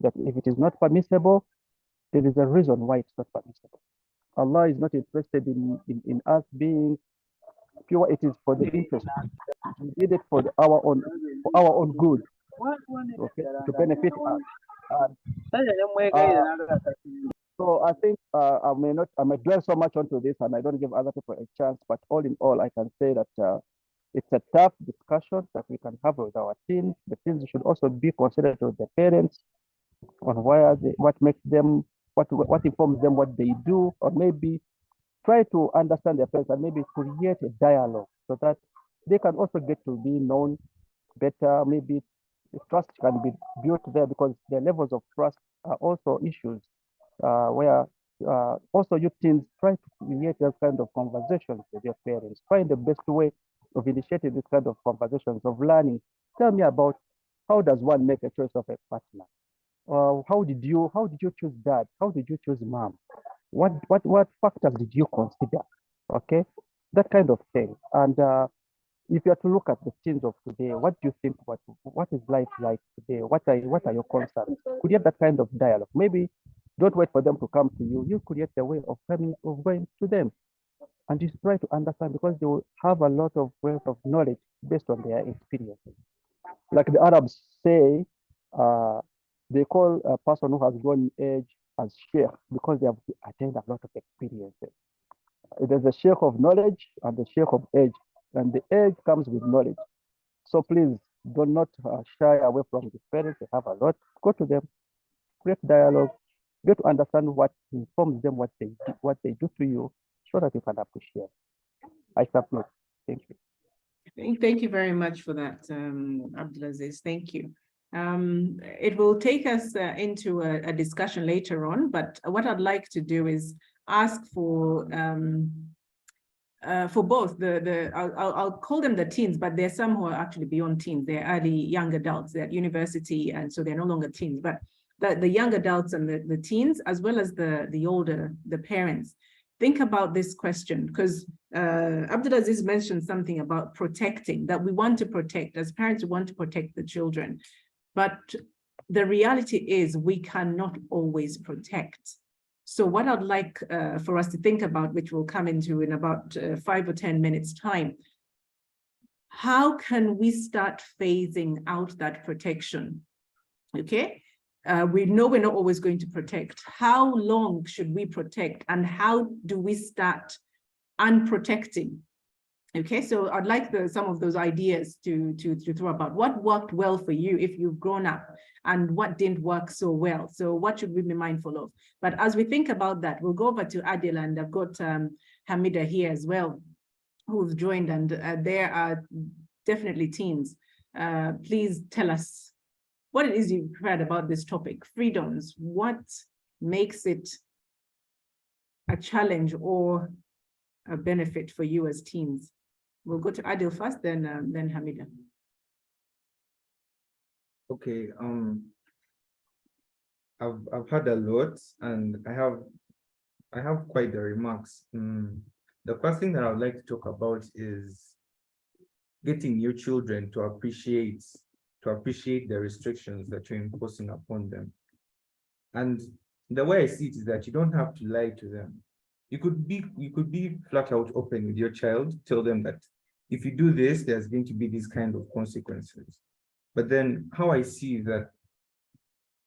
that if it is not permissible, there is a reason why it's not permissible. Allah is not interested in us being pure. It is for the interest. We did it for our own good, okay, to benefit us. So I think I may dwell so much onto this, and I don't give other people a chance. But all in all, I can say that it's a tough discussion that we can have with our teens. The teens should also be considered with the parents on what makes them, what informs them what they do, or maybe try to understand their parents and maybe create a dialogue so that they can also get to be known better. Maybe trust can be built there, because the levels of trust are also issues where also you teens try to create that kind of conversations with your parents. Find the best way of initiating this kind of conversations, of learning. Tell me about, how does one make a choice of a partner? How did you choose dad? How did you choose mom? What factors did you consider? Okay, that kind of thing. And if you have to look at the teens of today, what do you think? What is life like today? What are your concerns? Could you have that kind of dialogue? Maybe don't wait for them to come to you. You create a way of going to them, and you try to understand, because they will have a lot of wealth of knowledge based on their experiences. Like the Arabs say, they call a person who has gone age as sheikh, because they have attained a lot of experiences. There's a sheikh of knowledge and the sheikh of age, and the age comes with knowledge. So please do not shy away from the parents. They have a lot. Go to them, create dialogue, get to understand what informs them, what they do to you, so that you can appreciate. I stop now. Thank you. Thank you very much for that, Abdul Aziz. Thank you. It will take us into a discussion later on, but what I'd like to do is ask for both I'll call them the teens, but there's some who are actually beyond teens. They're early young adults. They're at university, and so they're no longer teens. But the young adults and the teens, as well as the older, the parents, think about this question, because Abdul Aziz mentioned something about protecting, that we want to protect, as parents, we want to protect the children. But the reality is we cannot always protect. So what I'd like for us to think about, which we'll come into in about 5 or 10 minutes time, how can we start phasing out that protection? Okay, we know we're not always going to protect. How long should we protect, and how do we start unprotecting? Okay, so I'd like some of those ideas to throw about. What worked well for you if you've grown up, and what didn't work so well? So what should we be mindful of? But as we think about that, we'll go over to Adil, and I've got Hamida here as well, who've joined, and there are definitely teens. Please tell us what it is you've heard about this topic, freedoms. What makes it a challenge or a benefit for you as teens? We'll go to Adil first, then Hamida. Okay. I've had a lot, and I have quite the remarks. The first thing that I would like to talk about is getting your children to appreciate the restrictions that you're imposing upon them. And the way I see it is that you don't have to lie to them. You could be flat out open with your child, tell them that if you do this, there's going to be these kind of consequences. But then how I see that,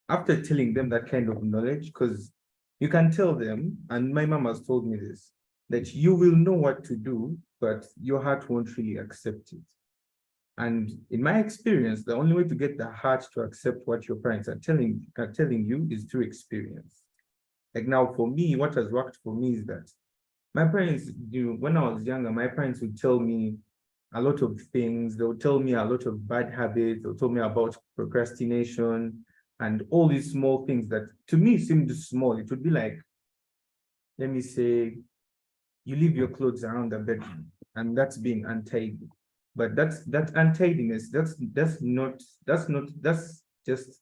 after telling them that kind of knowledge, because you can tell them, and my mom has told me this, that you will know what to do, but your heart won't really accept it. And in my experience, the only way to get the heart to accept what your parents are telling you is through experience. Like now, for me, what has worked for me is that my parents, when I was younger, my parents would tell me a lot of things. They'll tell me a lot of bad habits. They'll tell me about procrastination and all these small things that to me seemed small. It would be like, let me say, you leave your clothes around the bedroom, and that's being untidy. But that untidiness, that's just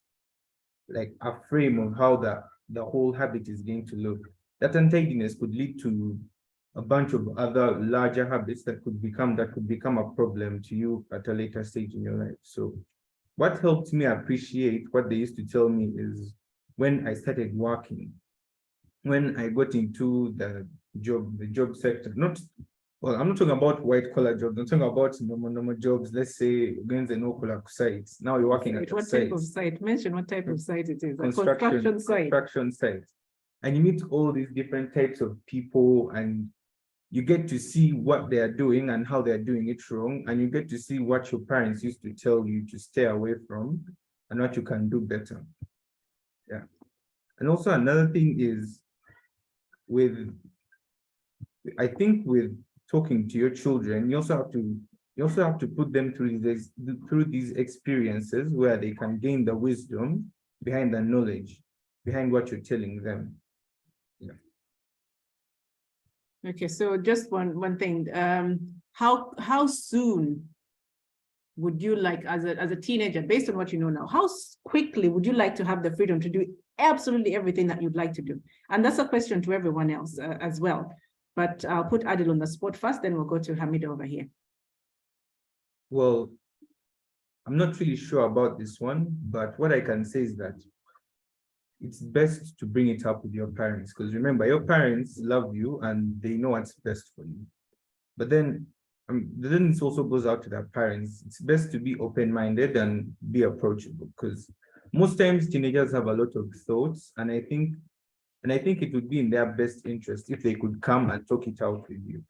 like a frame of how the whole habit is going to look. That untidiness could lead to a bunch of other larger habits that could become a problem to you at a later stage in your life. So what helped me appreciate what they used to tell me is when I started working, when I got into the job sector, well, I'm not talking about white collar jobs. I'm talking about normal jobs. Let's say against the no sites. Now you're working at what type of site? Mention what type of site it is. Construction site. And you meet all these different types of people, and you get to see what they are doing and how they're doing it wrong. And you get to see what your parents used to tell you to stay away from and what you can do better. Yeah. And also another thing is I think with talking to your children, you also have to put them through these experiences where they can gain the wisdom behind the knowledge, behind what you're telling them. Yeah. Okay, so just one thing. How soon would you like, as a teenager, based on what you know now, how quickly would you like to have the freedom to do absolutely everything that you'd like to do? And that's a question to everyone else as well. But I'll put Adil on the spot first, then we'll go to Hamid over here. Well, I'm not really sure about this one, but what I can say is that it's best to bring it up with your parents, because remember, your parents love you and they know what's best for you. But then it also goes out to their parents. It's best to be open-minded and be approachable, because most times teenagers have a lot of thoughts, and I think it would be in their best interest if they could come and talk it out with you.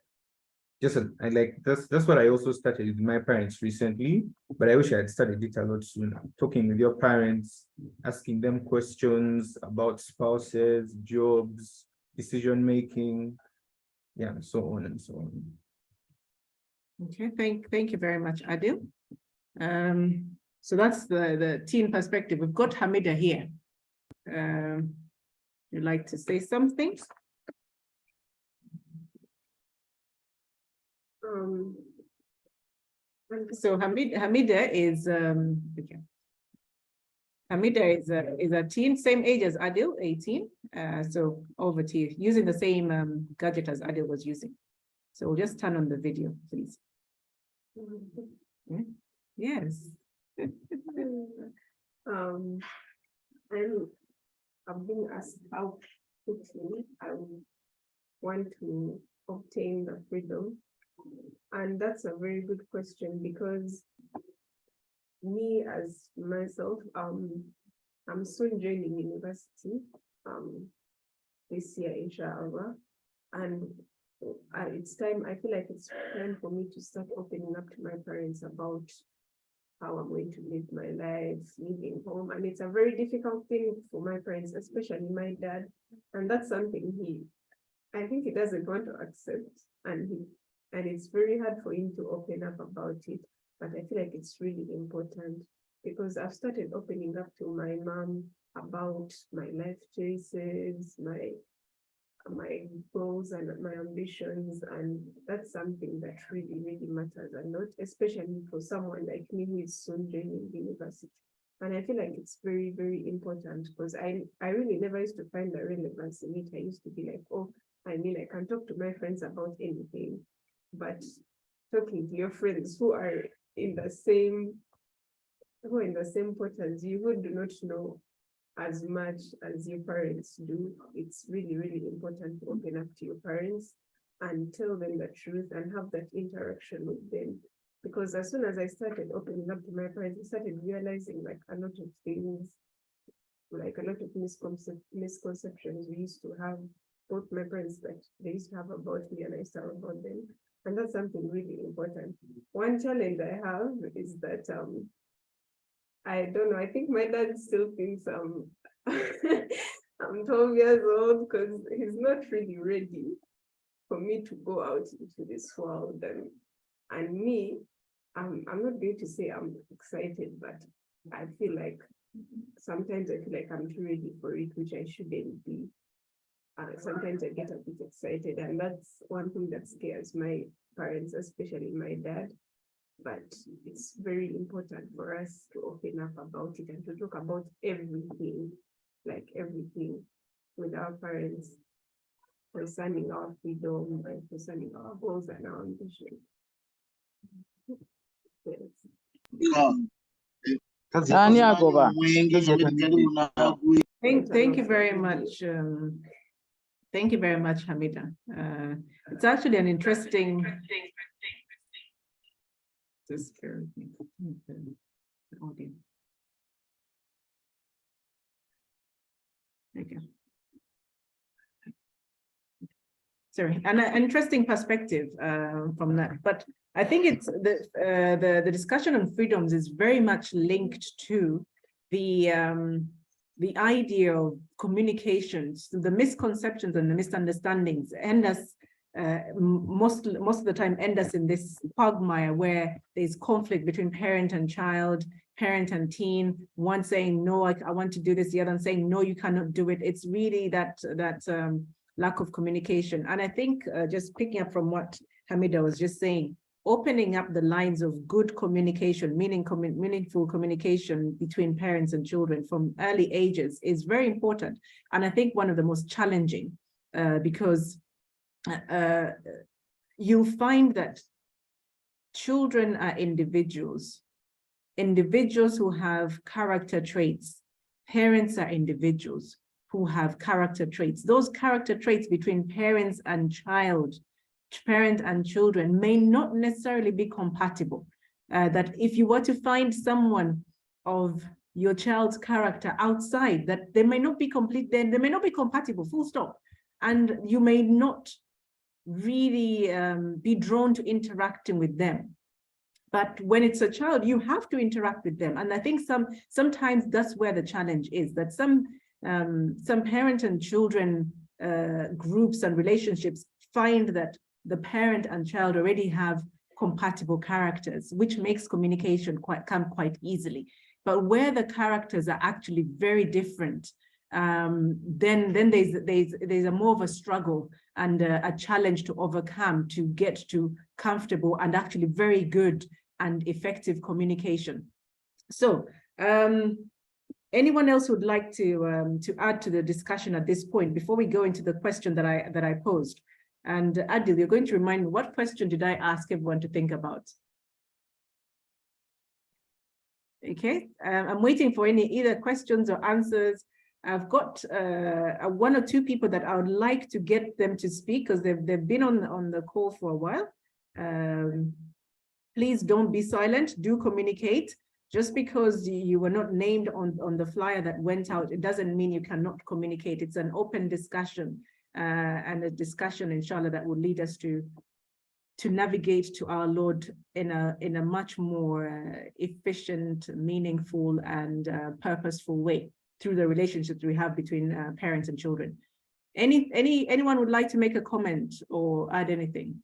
That's what I also started with my parents recently, but I wish I had started it a lot sooner. Talking with your parents, asking them questions about spouses, jobs, decision making, yeah, and so on and so on. Okay, thank you very much, Adil. So that's the teen perspective. We've got Hamida here. You'd like to say something? So Hamida is okay. Hamida is a teen, same age as Adil, 18. So over to you, using the same gadget as Adil was using. So we'll just turn on the video, please. Yes. I've been asked how quickly I want to obtain the freedom. And that's a very good question, because me as myself, I'm soon joining university this year, inshallah. And it's time, I feel like it's time for me to start opening up to my parents about how I'm going to live my life, leaving home. And it's a very difficult thing for my parents, especially my dad. And that's something I think he doesn't want to accept. And it's very hard for him to open up about it. But I feel like it's really important, because I've started opening up to my mom about my life choices, my goals and my ambitions, and that's something that really, really matters a lot, especially for someone like me who is soon joining university. And I feel like it's very, very important, because I really never used to find the relevance in it. I used to be like, oh, I mean, I can talk to my friends about anything, but talking to your friends who are in the same pot as you, who do not know as much as your parents do, it's really, really important to open up to your parents and tell them the truth and have that interaction with them. Because as soon as I started opening up to my parents, I started realizing like a lot of things, like a lot of misconceptions we used to have, both my parents that they used to have about me and I used to have about them. And that's something really important. One challenge I have is that I don't know, I think my dad still thinks I'm 12 years old, because he's not really ready. for me to go out into this world. And me, I'm not going to say I'm excited, but I feel like sometimes I feel like I'm too ready for it, which I shouldn't be. Sometimes I get a bit excited, and that's one thing that scares my parents, especially my dad. But it's very important for us to open up about it and to talk about everything, like everything, with our parents, concerning our freedom and concerning our goals and our ambition. Thank you very much. Thank you very much, Hamida. It's actually an interesting. Just bear with me. The audio. Okay. Sorry, an interesting perspective from that, but I think it's the discussion on freedoms is very much linked to the idea of communications, the misconceptions and the misunderstandings, and us most of the time end us in this quagmire where there's conflict between parent and child, parent and teen, one saying no, I want to do this, the other one saying no, you cannot do it. It's really that lack of communication. And I think just picking up from what Hamida was just saying, opening up the lines of good communication, meaningful communication between parents and children from early ages is very important. And I think one of the most challenging because you'll find that children are individuals who have character traits. Parents are individuals who have character traits. Those character traits between parents and child, parent and children may not necessarily be compatible. That if you were to find someone of your child's character outside, that they may not be complete, then they may not be compatible, full stop. And you may not really be drawn to interacting with them. But when it's a child, you have to interact with them. And I think sometimes that's where the challenge is, that some parent and children groups and relationships find that the parent and child already have compatible characters, which makes communication come quite easily. But where the characters are actually very different, then there's a more of a struggle and a challenge to overcome to get to comfortable and actually very good and effective communication. So anyone else would like to add to the discussion at this point before we go into the question that I posed? And Adil, you're going to remind me, what question did I ask everyone to think about? Okay, I'm waiting for either questions or answers. I've got one or two people that I would like to get them to speak because they've been on the call for a while. Please don't be silent, do communicate. Just because you were not named on the flyer that went out, it doesn't mean you cannot communicate. It's an open discussion and a discussion, inshallah, that will lead us to navigate to our Lord in a much more efficient, meaningful, and purposeful way through the relationships we have between parents and children. Anyone would like to make a comment or add anything?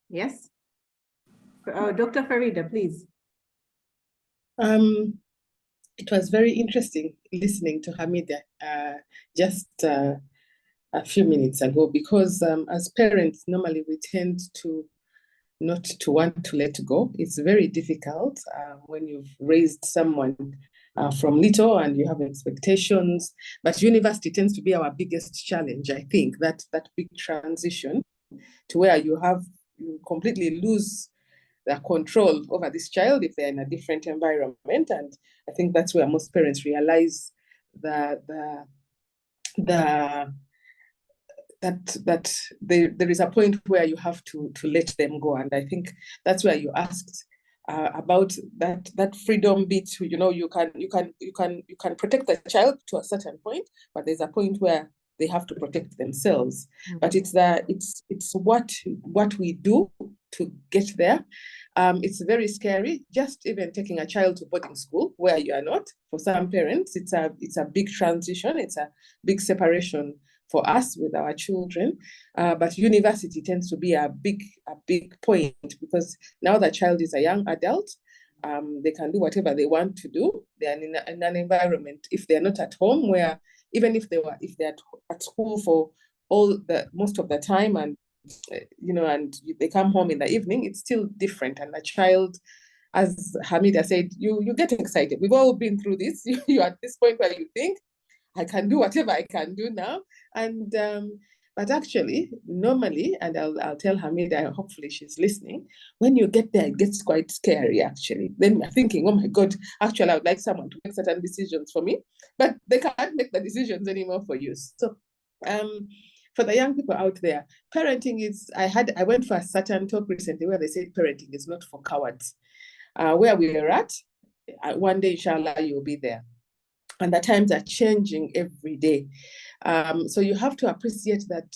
Yes? Dr. Faridah, please. It was very interesting listening to Hamida just a few minutes ago, because as parents, normally we tend to not to want to let go. It's very difficult when you've raised someone from little and you have expectations, but university tends to be our biggest challenge. I think that big transition to where you completely lose the control over this child if they're in a different environment. And I think that's where most parents realize that there is a point where you have to let them go. And I think that's where you asked about that freedom bit. You know, you can protect the child to a certain point, but there's a point where they have to protect themselves. Mm-hmm. But it's what we do to get there. It's very scary. Just even taking a child to boarding school where you are not. For some parents, it's a big transition. It's a big separation for us with our children, but university tends to be a big point, because now the child is a young adult. They can do whatever they want to do. They are in an environment, if they're not at home, where even if they're at school for most of the time, and and they come home in the evening, it's still different. And the child, as Hamida said, you get excited. We've all been through this. You're at this point where you think, I can do whatever I can do now. And but actually, normally, and I'll tell Hamida, hopefully she's listening, when you get there, it gets quite scary, actually. Then you're thinking, oh my God, actually, I would like someone to make certain decisions for me, but they can't make the decisions anymore for you. So for the young people out there, parenting is, I went for a certain talk recently where they said parenting is not for cowards. Where we are at, one day, inshallah, you'll be there. And the times are changing every day. So you have to appreciate that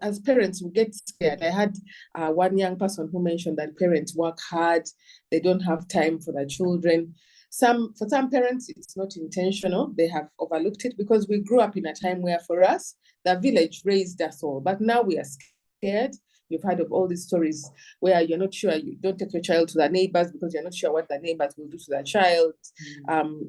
as parents, we get scared. I had one young person who mentioned that parents work hard, they don't have time for their children. For some parents, it's not intentional. They have overlooked it because we grew up in a time where, for us, the village raised us all. But now we are scared. You've heard of all these stories where you're not sure, you don't take your child to the neighbors because you're not sure what the neighbors will do to their child.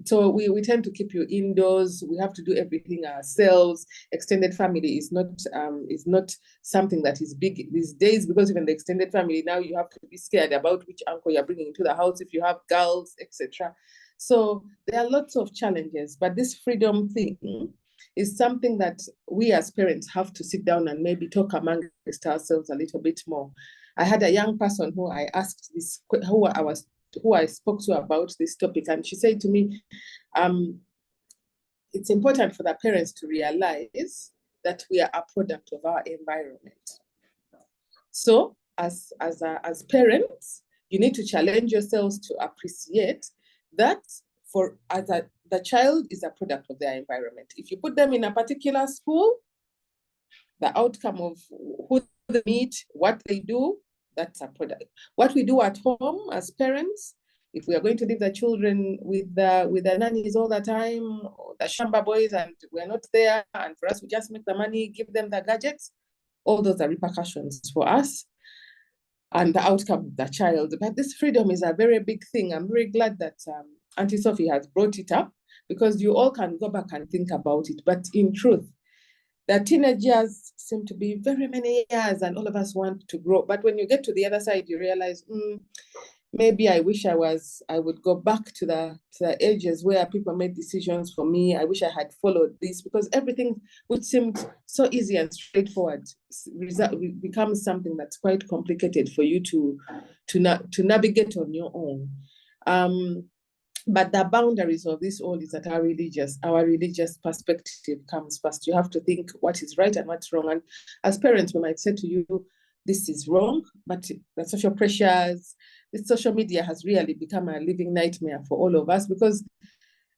So we tend to keep you indoors. We have to do everything ourselves. Extended family is not something that is big these days, because even the extended family, now you have to be scared about which uncle you're bringing into the house, if you have girls, etc. So there are lots of challenges, but this freedom thing is something that we as parents have to sit down and maybe talk amongst ourselves a little bit more. I had a young person who I asked this, who I spoke to about this topic, and she said to me, it's important for the parents to realize that we are a product of our environment. So as parents, you need to challenge yourselves to appreciate that the child is a product of their environment. If you put them in a particular school, the outcome of who they meet, what they do, that's a product. What we do at home as parents, if we are going to leave the children with the nannies all the time, or the shamba boys, and we're not there, and for us, we just make the money, give them the gadgets, all those are repercussions for us and the outcome of the child. But this freedom is a very big thing. I'm very glad that Auntie Sophie has brought it up, because you all can go back and think about it. But in truth, the teenage years seem to be very many years, and all of us want to grow. But when you get to the other side, you realize, maybe I wish I would go back to the ages where people made decisions for me. I wish I had followed this, because everything which seemed so easy and straightforward becomes something that's quite complicated for you to navigate on your own. But the boundaries of this all is that our religious perspective comes first. You have to think what is right and what's wrong. And as parents, we might say to you, this is wrong, but the social pressures, this social media has really become a living nightmare for all of us, because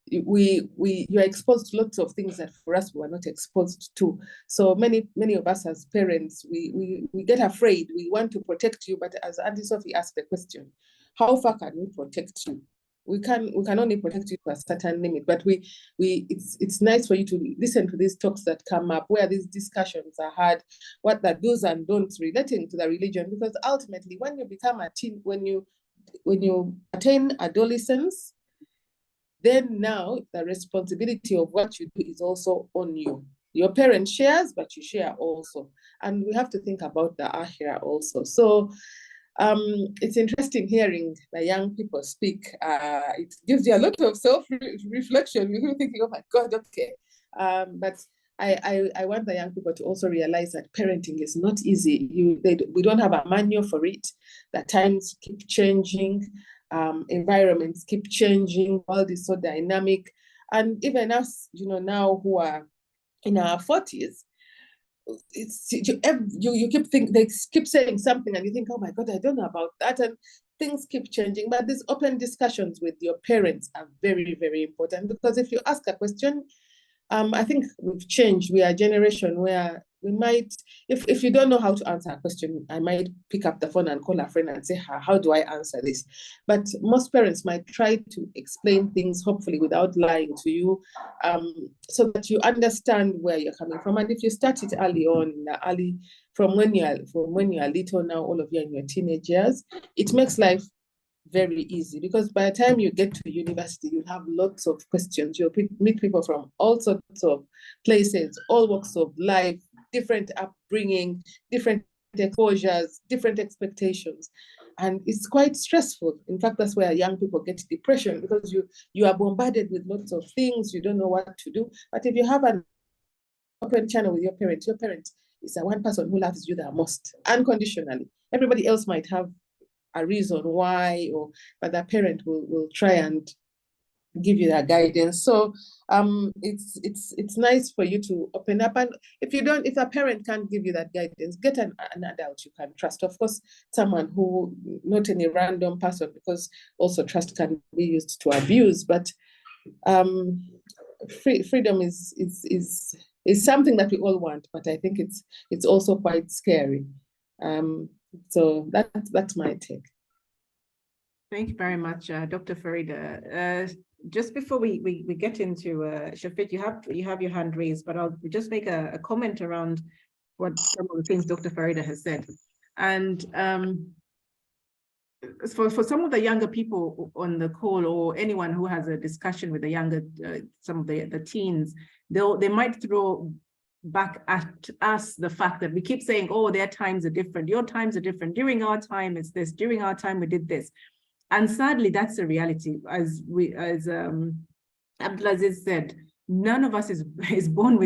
you're exposed to lots of things that for us we were not exposed to. So many of us as parents, we get afraid. We want to protect you, but as Auntie Sophie asked the question, how far can we protect you? We can only protect you to a certain limit, but it's nice for you to listen to these talks that come up, where these discussions are had, what the do's and don'ts relating to the religion, because ultimately, when you become a teen, when you attain adolescence, then now the responsibility of what you do is also on you. Your parent shares, but you share also, and we have to think about the akhirah also. So it's interesting hearing the young people speak. It gives you a lot of self-reflection. You're thinking, oh my God, okay. But I want the young people to also realize that parenting is not easy. We don't have a manual for it. The times keep changing, environments keep changing, world is so dynamic. And even us, now who are in our 40s, you they keep saying something and you think, oh my God, I don't know about that, and things keep changing. But these open discussions with your parents are very, very important, because if you ask a question, I think we've changed. We are a generation where we might, if you don't know how to answer a question, I might pick up the phone and call a friend and say, how do I answer this? But most parents might try to explain things, hopefully without lying to you, so that you understand where you're coming from. And if you start it early on, from when you're little, now all of you are in your teenage years, it makes life very easy, because by the time you get to university, you have lots of questions. You'll meet people from all sorts of places, all walks of life, different upbringing, different exposures, different expectations. And it's quite stressful. In fact, that's where young people get depression, because you are bombarded with lots of things, you don't know what to do. But if you have an open channel with your parent is the one person who loves you the most, unconditionally. Everybody else might have a reason why, but the parent will try and give you that guidance. So it's nice for you to open up. And if a parent can't give you that guidance, get an adult you can trust. Of course, someone who, not any random person, because also trust can be used to abuse. But freedom is something that we all want, but I think it's also quite scary. So that's my take. Thank you very much, Dr. Faridah. Just before we get into Shafic, you have your hand raised, but I'll just make a comment around what some of the things Dr. Faridah has said. And for some of the younger people on the call, or anyone who has a discussion with the younger, some of the teens, they might throw back at us the fact that we keep saying, oh, their times are different, your times are different, during our time it's this, during our time we did this. And sadly, that's the reality. As Abdul Aziz said, none of us is born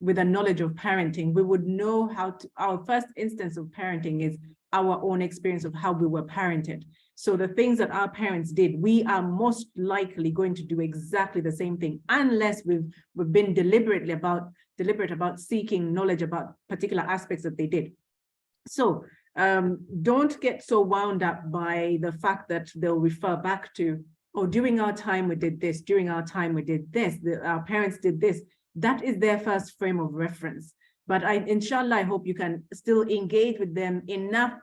with a knowledge of parenting. We would know how to, our first instance of parenting is our own experience of how we were parented. So the things that our parents did, we are most likely going to do exactly the same thing, unless we've been deliberate about seeking knowledge about particular aspects that they did. So don't get so wound up by the fact that they'll refer back to, oh, during our time we did this, during our time we did this, our parents did this. That is their first frame of reference. But inshallah, I hope you can still engage with them enough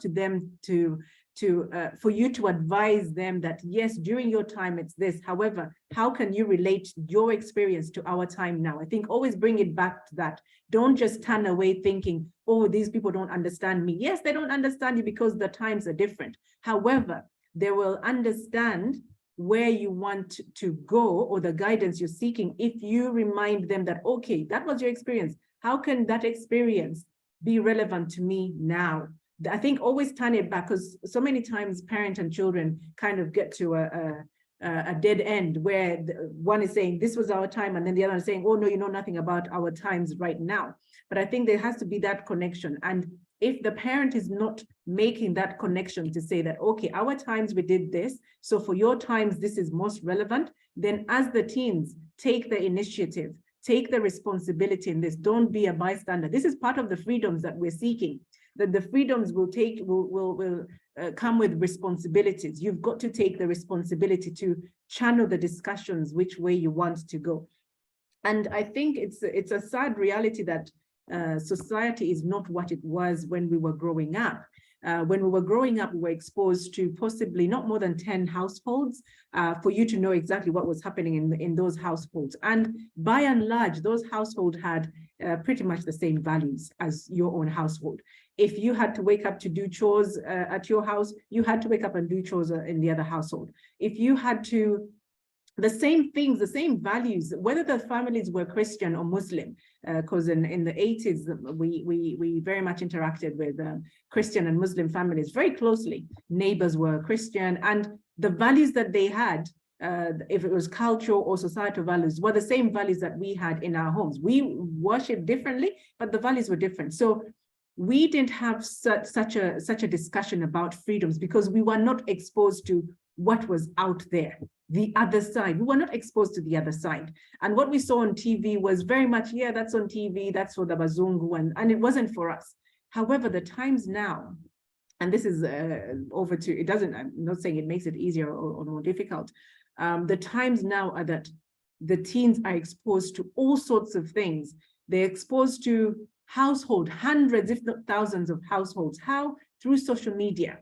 for you to advise them that, yes, during your time it's this. However, how can you relate your experience to our time now? I think always bring it back to that. Don't just turn away thinking, oh, these people don't understand me. Yes, they don't understand you because the times are different. However, they will understand where you want to go or the guidance you're seeking if you remind them that, okay, that was your experience. How can that experience be relevant to me now? I think always turn it back, because so many times parents and children kind of get to a dead end where one is saying this was our time and then the other is saying, oh no, you know nothing about our times right now. But I think there has to be that connection. And if the parent is not making that connection to say that, okay, our times we did this, so for your times this is most relevant, then as the teens take the initiative, take the responsibility in this, don't be a bystander. This is part of the freedoms that we're seeking, that the freedoms will come with responsibilities. You've got to take the responsibility to channel the discussions which way you want to go. And I think it's a sad reality that society is not what it was when we were growing up. When we were growing up, we were exposed to possibly not more than 10 households for you to know exactly what was happening in those households. And by and large, those households had pretty much the same values as your own household. If you had to wake up to do chores at your house, you had to wake up and do chores in the other household. If you had to, the same things, the same values, whether the families were Christian or Muslim, because in the 80s, we very much interacted with Christian and Muslim families very closely. Neighbors were Christian, and the values that they had, if it was cultural or societal values, were the same values that we had in our homes. We worshiped differently, but the values were different. So we didn't have such a discussion about freedoms because we were not exposed to what was out there, the other side. We were not exposed to the other side. And what we saw on TV was very much, yeah, that's on TV, that's for the Bazungu, and it wasn't for us. However, the times now, and this is over to, it doesn't, I'm not saying it makes it easier or more difficult. The times now are that the teens are exposed to all sorts of things. They're exposed to hundreds, if not thousands of households. How? Through social media.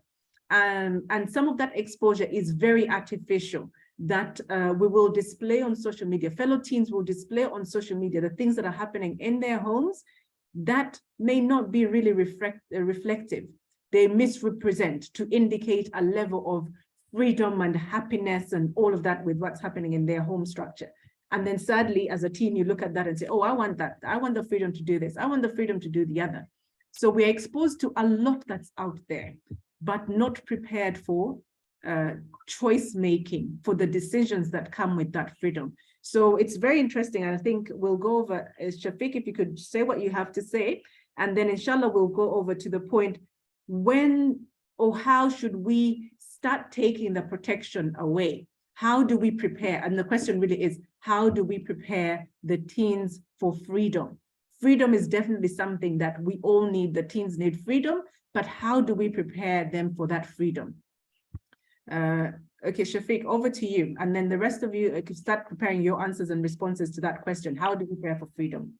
And some of that exposure is very artificial, that we will display on social media. Fellow teens will display on social media the things that are happening in their homes that may not be really reflective. They misrepresent to indicate a level of freedom and happiness and all of that with what's happening in their home structure. And then sadly, as a teen, you look at that and say, oh, I want that. I want the freedom to do this. I want the freedom to do the other. So we're exposed to a lot that's out there, but not prepared for choice making, for the decisions that come with that freedom. So it's very interesting. And I think we'll go over, Shafic, if you could say what you have to say, and then inshallah, we'll go over to the point, when or how should we start taking the protection away? How do we prepare? And the question really is, how do we prepare the teens for freedom? Freedom is definitely something that we all need. The teens need freedom, but how do we prepare them for that freedom? Okay, Shafiq, over to you. And then the rest of you could start preparing your answers and responses to that question. How do we prepare for freedom?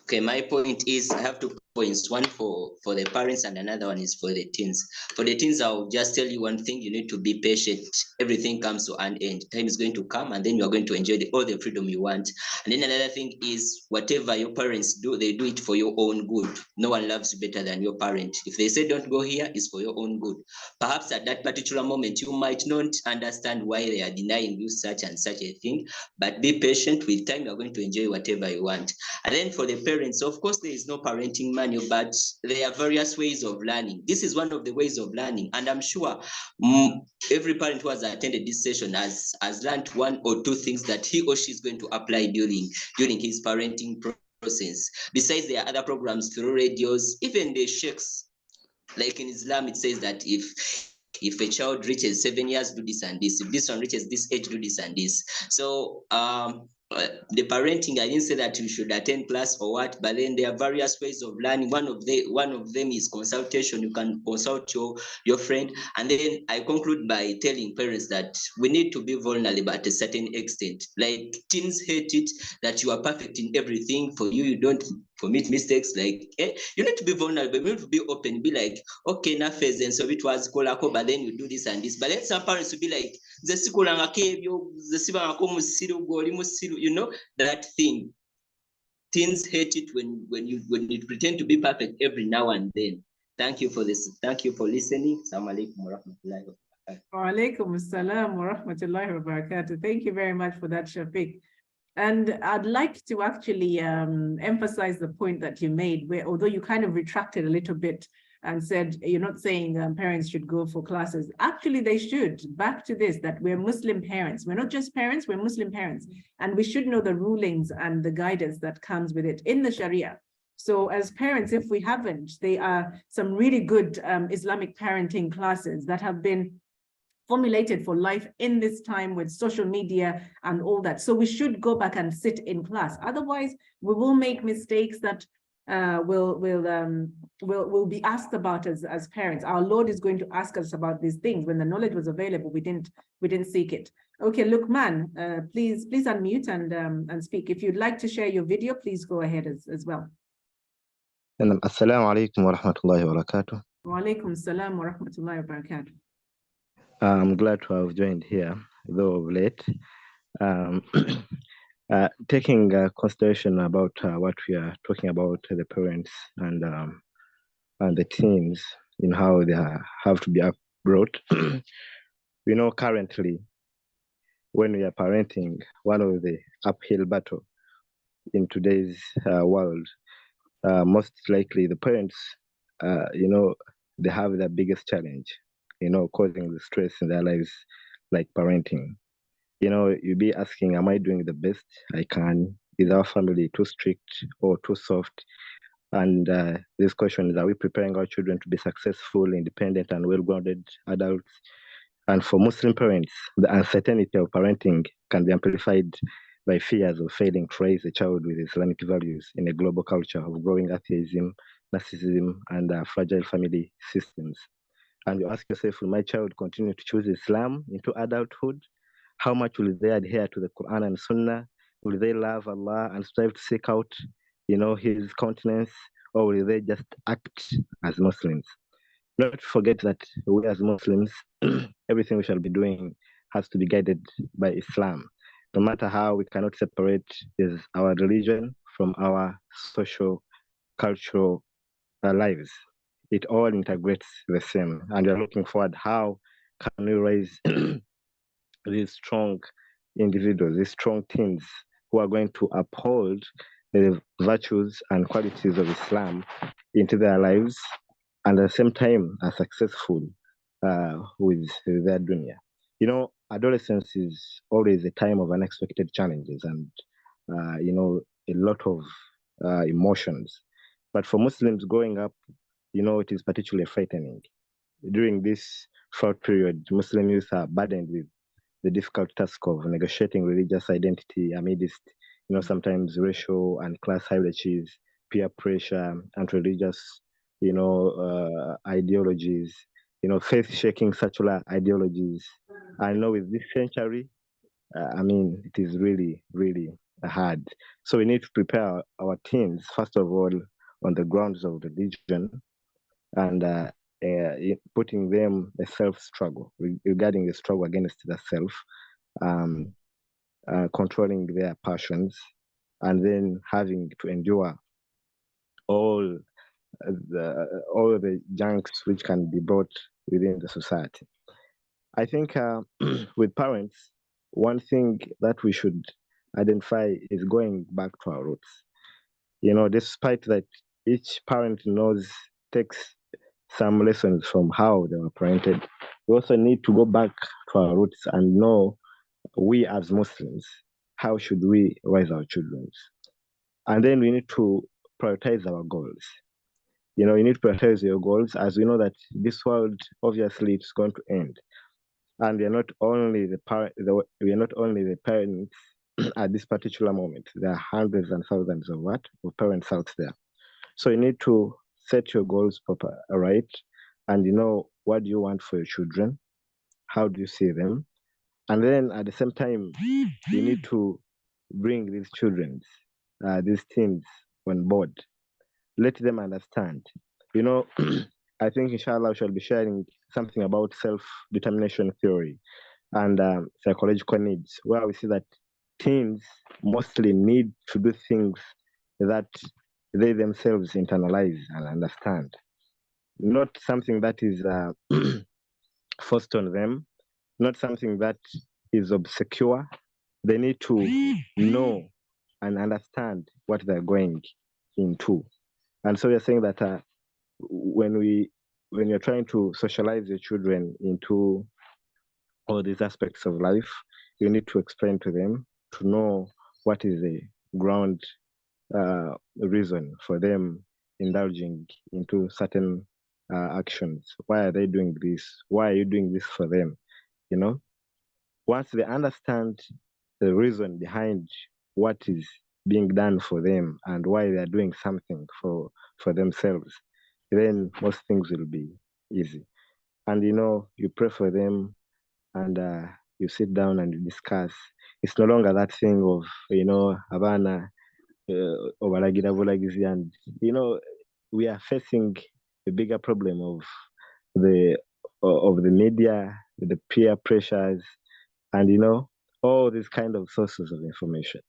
Okay, my point is I have 2 points, one for the parents and another one is for the teens. For the teens, I'll just tell you one thing: you need to be patient. Everything comes to an end. Time is going to come and then you are going to enjoy all the freedom you want. And then another thing is, whatever your parents do, they do it for your own good. No one loves you better than your parent. If they say don't go here, it's for your own good. Perhaps at that particular moment, you might not understand why they are denying you such and such a thing, but be patient. With time, you're going to enjoy whatever you want. And then for the parents, of course, there is no parenting manual, but there are various ways of learning. This is one of the ways of learning. And I'm sure every parent who has attended this session has learned 1 or 2 things that he or she is going to apply during his parenting process. Besides, there are other programs through radios, even the sheikhs. Like in Islam, it says that if a child reaches 7 years, do this and this. If this one reaches this age, do this and this. So the parenting, I didn't say that you should attend class or what, but then there are various ways of learning. One of them is consultation. You can consult your friend. And then I conclude by telling parents that we need to be vulnerable at a certain extent. Like teens hate it that you are perfect in everything. For you don't commit mistakes. Like you need to be vulnerable, you need to be open, be like, okay, na phase and so it was kolako, but then you do this and this. But then some parents will be like, you know, that thing. Teens hate it when you pretend to be perfect every now and then. Thank you for this. Thank you for listening. Assalamu alaikum wa rahmatullahi wa barakatuh. Wa alaikum assalam wa rahmatullahi wa barakatuh. Thank you very much for that, Shafiq. And I'd like to actually emphasize the point that you made, where although you kind of retracted a little bit and said, you're not saying parents should go for classes. Actually, they should. Back to this, that we're Muslim parents. We're not just parents, we're Muslim parents. And we should know the rulings and the guidance that comes with it in the Sharia. So as parents, if we haven't, there are some really good Islamic parenting classes that have been formulated for life in this time with social media and all that. So we should go back and sit in class. Otherwise, we will make mistakes that will be asked about as parents. Our Lord is going to ask us about these things. When the knowledge was available, we didn't seek it. Okay, Luqman, please unmute and speak. If you'd like to share your video, please go ahead as well. Assalamu alaikum wa rahmatullahi wa barakatuh. Wa alaikum salam wa rahmatullahi wa barakatuh. I'm glad to have joined here, though late. Taking consideration about what we are talking about, the parents and the teens, in how they have to be brought. We know currently, when we are parenting, one of the uphill battle in today's world, most likely the parents, they have the biggest challenge, causing the stress in their lives, like parenting. You'll be asking, am I doing the best I can? Is our family too strict or too soft? And this question is, are we preparing our children to be successful, independent, and well-grounded adults? And for Muslim parents, the uncertainty of parenting can be amplified by fears of failing to raise a child with Islamic values in a global culture of growing atheism, narcissism, and fragile family systems. And you ask yourself, will my child continue to choose Islam into adulthood? How much will they adhere to the Quran and Sunnah? Will they love Allah and strive to seek out his countenance, or will they just act as Muslims? Not to forget that we as Muslims, everything we shall be doing has to be guided by Islam. No matter how, we cannot separate our religion from our social, cultural lives. It all integrates the same. And we're looking forward, how can we raise these strong individuals, these strong teams who are going to uphold the virtues and qualities of Islam into their lives, and at the same time are successful with their dunya. Adolescence is always a time of unexpected challenges and, a lot of emotions. But for Muslims growing up, it is particularly frightening. During this short period, Muslim youth are burdened with the difficult task of negotiating religious identity amidst, sometimes racial and class hierarchies, peer pressure, and religious, ideologies, faith-shaking secular ideologies. I know with this century, it is really, really hard. So we need to prepare our teens, first of all, on the grounds of religion, and putting them a self-struggle regarding the struggle against the self, controlling their passions, and then having to endure all the junks which can be brought within the society. I think with parents, one thing that we should identify is going back to our roots. Despite that each parent takes some lessons from how they were parented, we also need to go back to our roots and know, we as Muslims, how should we raise our children? And then we need to prioritize our goals. You need to prioritize your goals, as we know that this world, obviously, it's going to end. And we are not only the parents at this particular moment. There are hundreds and thousands of parents out there. So you need to set your goals right, and what do you want for your children? How do you see them? And then at the same time, you need to bring these children, these teens on board. Let them understand. I think inshallah we shall be sharing something about self-determination theory and psychological needs, where we see that teens mostly need to do things that they themselves internalize and understand, not something that is forced on them, not something that is obscure. They need to know and understand what they're going into. And so we're saying that when you're trying to socialize your children into all these aspects of life, you need to explain to them, to know what is the ground reason for them indulging into certain actions. Why are they doing this? Why are you doing this for them? Once they understand the reason behind what is being done for them and why they are doing something for themselves, then most things will be easy. And you pray for them, and you sit down and you discuss. It's no longer that thing of Havana, and we are facing a bigger problem of the media, the peer pressures, and all these kind of sources of information.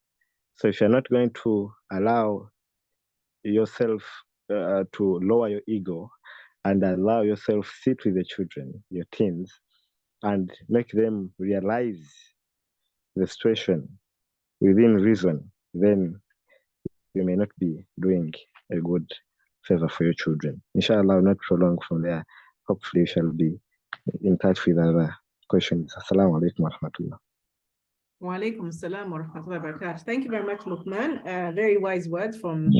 So if you're not going to allow yourself to lower your ego and allow yourself sit with the children, your teens, and make them realize the situation within reason, then you may not be doing a good favor for your children. Inshallah, I'll not prolong from there. Hopefully, we shall be in touch with other questions. Assalamu alaikum wa rahmatullah. Wa alaikum assalam wa rahmatullahi wa barakatuh. Thank you very much, Luqman. Very wise words from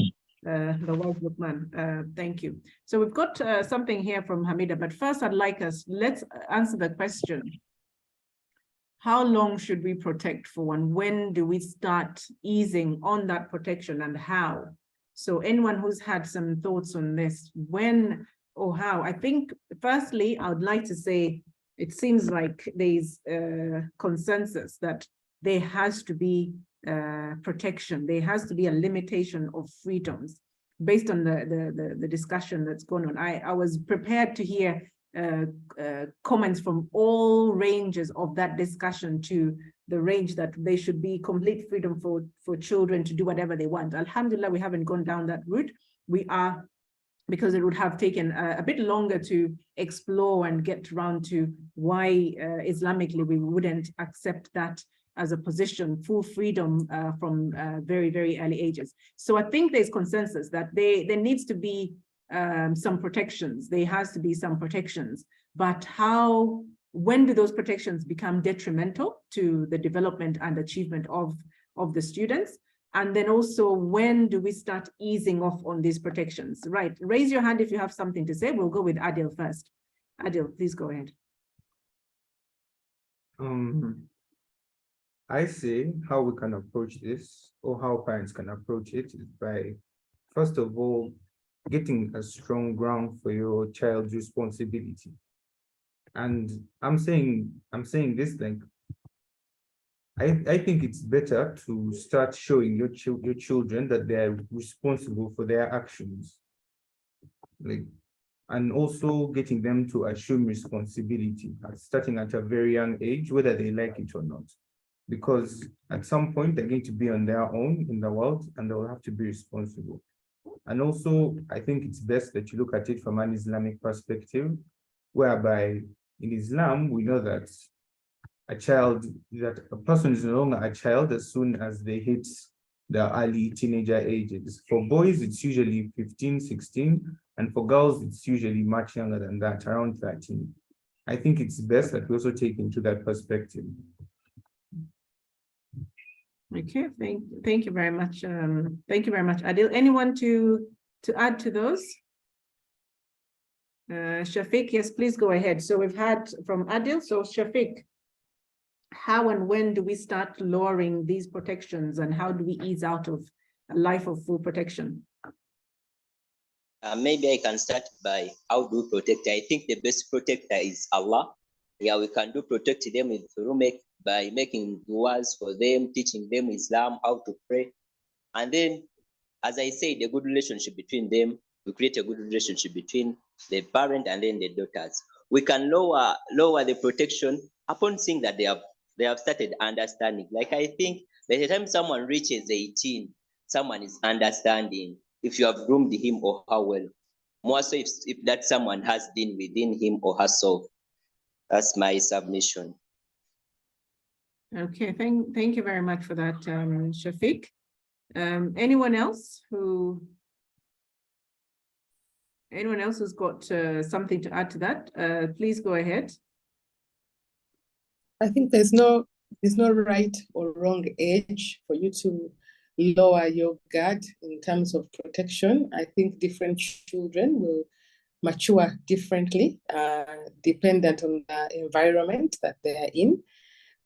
the wise Luqman. Thank you. So we've got something here from Hamida, but first let's answer the question. How long should we protect for one? When do we start easing on that protection, and how? So anyone who's had some thoughts on this, when or how? I think, firstly, I would like to say, it seems like there's consensus that there has to be protection. There has to be a limitation of freedoms based on the discussion that's going on. I was prepared to hear comments from all ranges of that discussion to the range that there should be complete freedom for children to do whatever they want. Alhamdulillah, we haven't gone down that route. We are, because it would have taken a bit longer to explore and get around to why Islamically we wouldn't accept that as a position, full freedom from very, very early ages. So I think there's consensus that there needs to be some protections. There has to be some protections, but when do those protections become detrimental to the development and achievement of the students? And then also, when do we start easing off on these protections? Right, raise your hand if you have something to say. We'll go with Adil first. Adil, please go ahead. I say how we can approach this, or how parents can approach it, is by, first of all, getting a strong ground for your child's responsibility. And I'm saying this, like, I think it's better to start showing your children that they are responsible for their actions, like, and also getting them to assume responsibility, starting at a very young age, whether they like it or not. Because at some point they're going to be on their own in the world and they will have to be responsible. And also, I think it's best that you look at it from an Islamic perspective, whereby in Islam, we know that a person is no longer a child as soon as they hit the early teenager ages. For boys, it's usually 15, 16, and for girls, it's usually much younger than that, around 13. I think it's best that we also take into that perspective. Okay, thank you very much. Thank you very much, Adil. Anyone to add to those? Shafiq, yes, please go ahead. So we've had from Adil. So Shafiq, how and when do we start lowering these protections, and how do we ease out of a life of full protection? Maybe I can start by how do we protect. I think the best protector is Allah. Yeah, we can protect them by making du'as for them, teaching them Islam, how to pray. And then, as I said, a good relationship between them. We create a good relationship between the parent and then the daughters. We can lower the protection upon seeing that they have started understanding. Like, I think by the time someone reaches 18, someone is understanding if you have groomed him or her well. More so if that someone has Deen within him or herself. That's my submission. Okay, thank you very much for that, Shafiq. Anyone else who's got something to add to that? Please go ahead. I think there's no right or wrong age for you to lower your guard in terms of protection. I think different children will mature differently, dependent on the environment that they are in.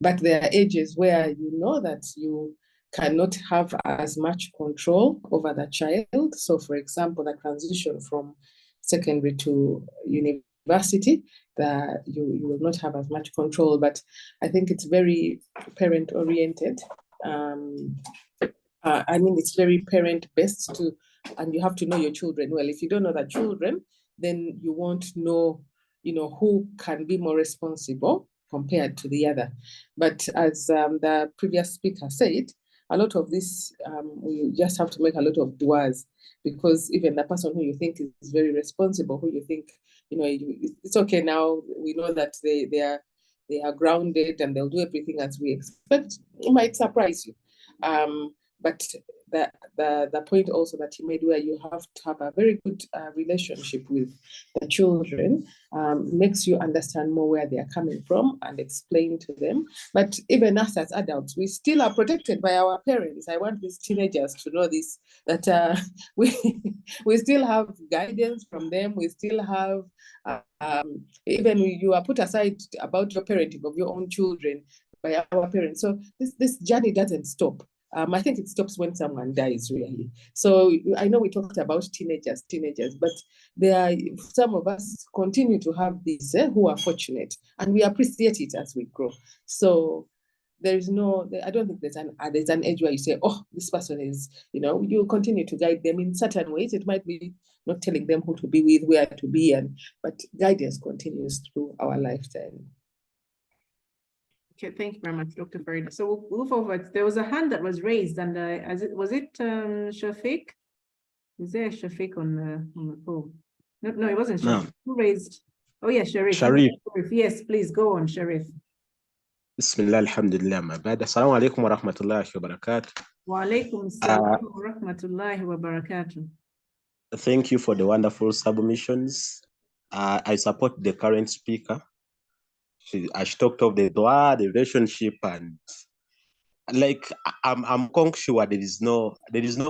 But there are ages where you know that you cannot have as much control over the child. So, for example, the transition from secondary to university, that you will not have as much control. But I think it's very parent-oriented. I mean, it's very parent-based and you have to know your children well. If you don't know the children, then you won't know, who can be more responsible compared to the other. But as the previous speaker said, a lot of this, we just have to make a lot of du'as, because even the person who you think is very responsible, who you think, it's okay now, we know that they are grounded and they'll do everything as we expect, it might surprise you. But the point also that you made, where you have to have a very good relationship with the children, makes you understand more where they are coming from and explain to them. But even us as adults, we still are protected by our parents. I want these teenagers to know this, that we still have guidance from them. We still have, even you are put aside about your parenting of your own children by our parents. So this journey doesn't stop. I think it stops when someone dies, really. So I know we talked about teenagers, but there are some of us continue to have these who are fortunate, and we appreciate it as we grow. So there is no, I don't think there's an age where you say, oh, this person is, you continue to guide them in certain ways. It might be not telling them who to be with, where to be, but guidance continues through our lifetime. Okay, thank you very much, Dr. Faridah. So we'll move forward. There was a hand that was raised, and was it Shafic? Is there a Shafic on the call? No, it wasn't Shafic. No. Who raised? Oh yeah, Sharif. Sharif. Yes, please go on, Sharif. Bismillah, alhamdulillah, ma ba'd. Assalamu alaikum wa rahmatullahi wa barakatuh. Wa alaikum assalam wa rahmatullahi wa barakatuh. Thank you for the wonderful submissions. I support the current speaker. She talked of the dua, the relationship, and like I'm quite sure there is no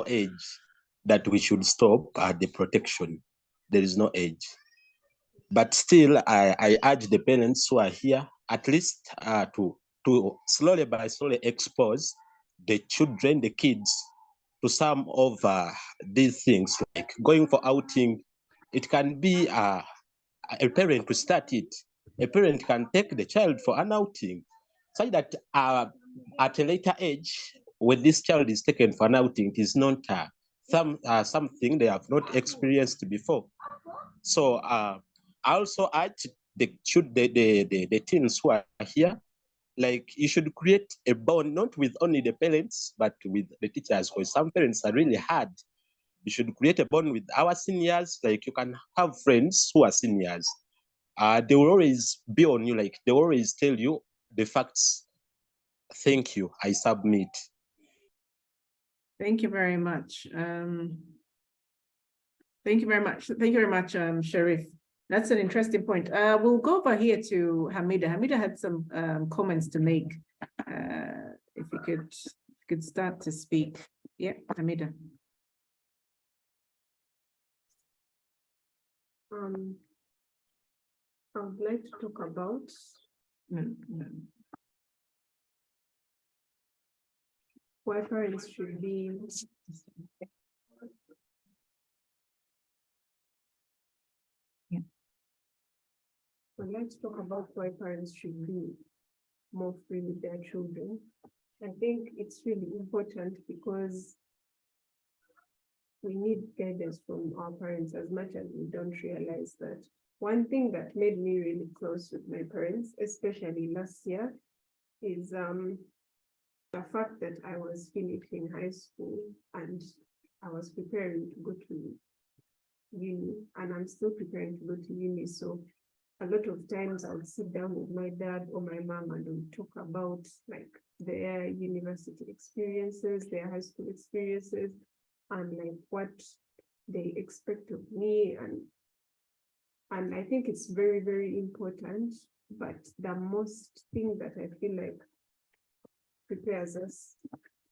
age that we should stop the protection. There is no age. But still, I urge the parents who are here at least to slowly expose the children, the kids, to some of these things, like going for outing. It can be a parent to start it. A parent can take the child for an outing, such that at a later age, when this child is taken for an outing, it is not something they have not experienced before. So I also urge the teens who are here, like you should create a bond, not with only the parents, but with the teachers, because some parents are really hard. You should create a bond with our seniors, like you can have friends who are seniors. They will always be on you, like they will always tell you the facts. Thank you, I submit. Thank you very much. Thank you very much. Thank you very much, Sharif. That's an interesting point. We'll go over here to Hamida. Hamida had some comments to make. If you could start to speak. Yeah, Hamida. I would like to talk about why parents should be I'd like to talk about why parents should be more free with their children. I think it's really important because we need guidance from our parents as much as we don't realize that. One thing that made me really close with my parents, especially last year, is the fact that I was finishing high school and I was preparing to go to uni, and I'm still preparing to go to uni. So a lot of times I would sit down with my dad or my mom and we talk about like their university experiences, their high school experiences, and like what they expect of me. And I think it's very, very important. But the most thing that I feel like prepares us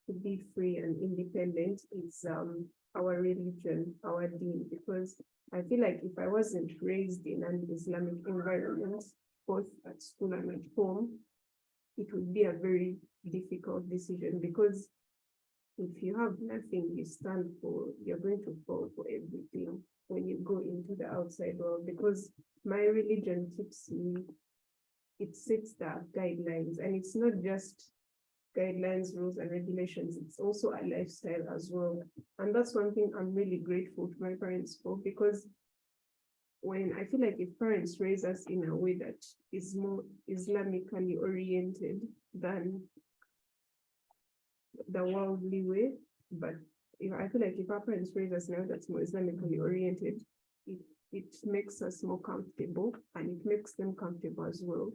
to be free and independent is our religion, our Deen, because I feel like if I wasn't raised in an Islamic environment, both at school and at home, it would be a very difficult decision, because if you have nothing you stand for, you're going to fall for everything when you go into the outside world. Because my religion keeps me, it sets the guidelines, and it's not just guidelines, rules, and regulations, it's also a lifestyle as well. And that's one thing I'm really grateful to my parents for, because when I feel like if parents raise us in a way that is more Islamically oriented than the worldly way, but I feel like if our parents raise us now that's more Islamically oriented, it makes us more comfortable, and it makes them comfortable as well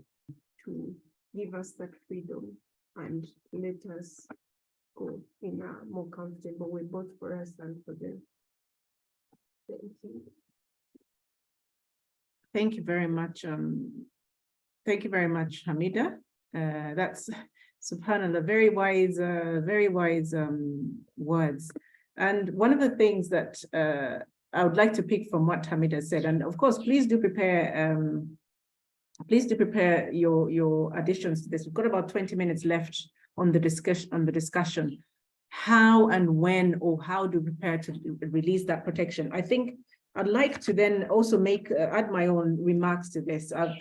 to give us that freedom and let us go in a more comfortable way, both for us and for them. Thank you. Thank you very much. Thank you very much, Hamida. That's subhanAllah, very wise words. And one of the things that I would like to pick from what Hamida said, and of course, please do prepare your additions to this. We've got about 20 minutes left on the discussion. How and when, or how do we prepare to release that protection? I think I'd like to then also add my own remarks to this. I've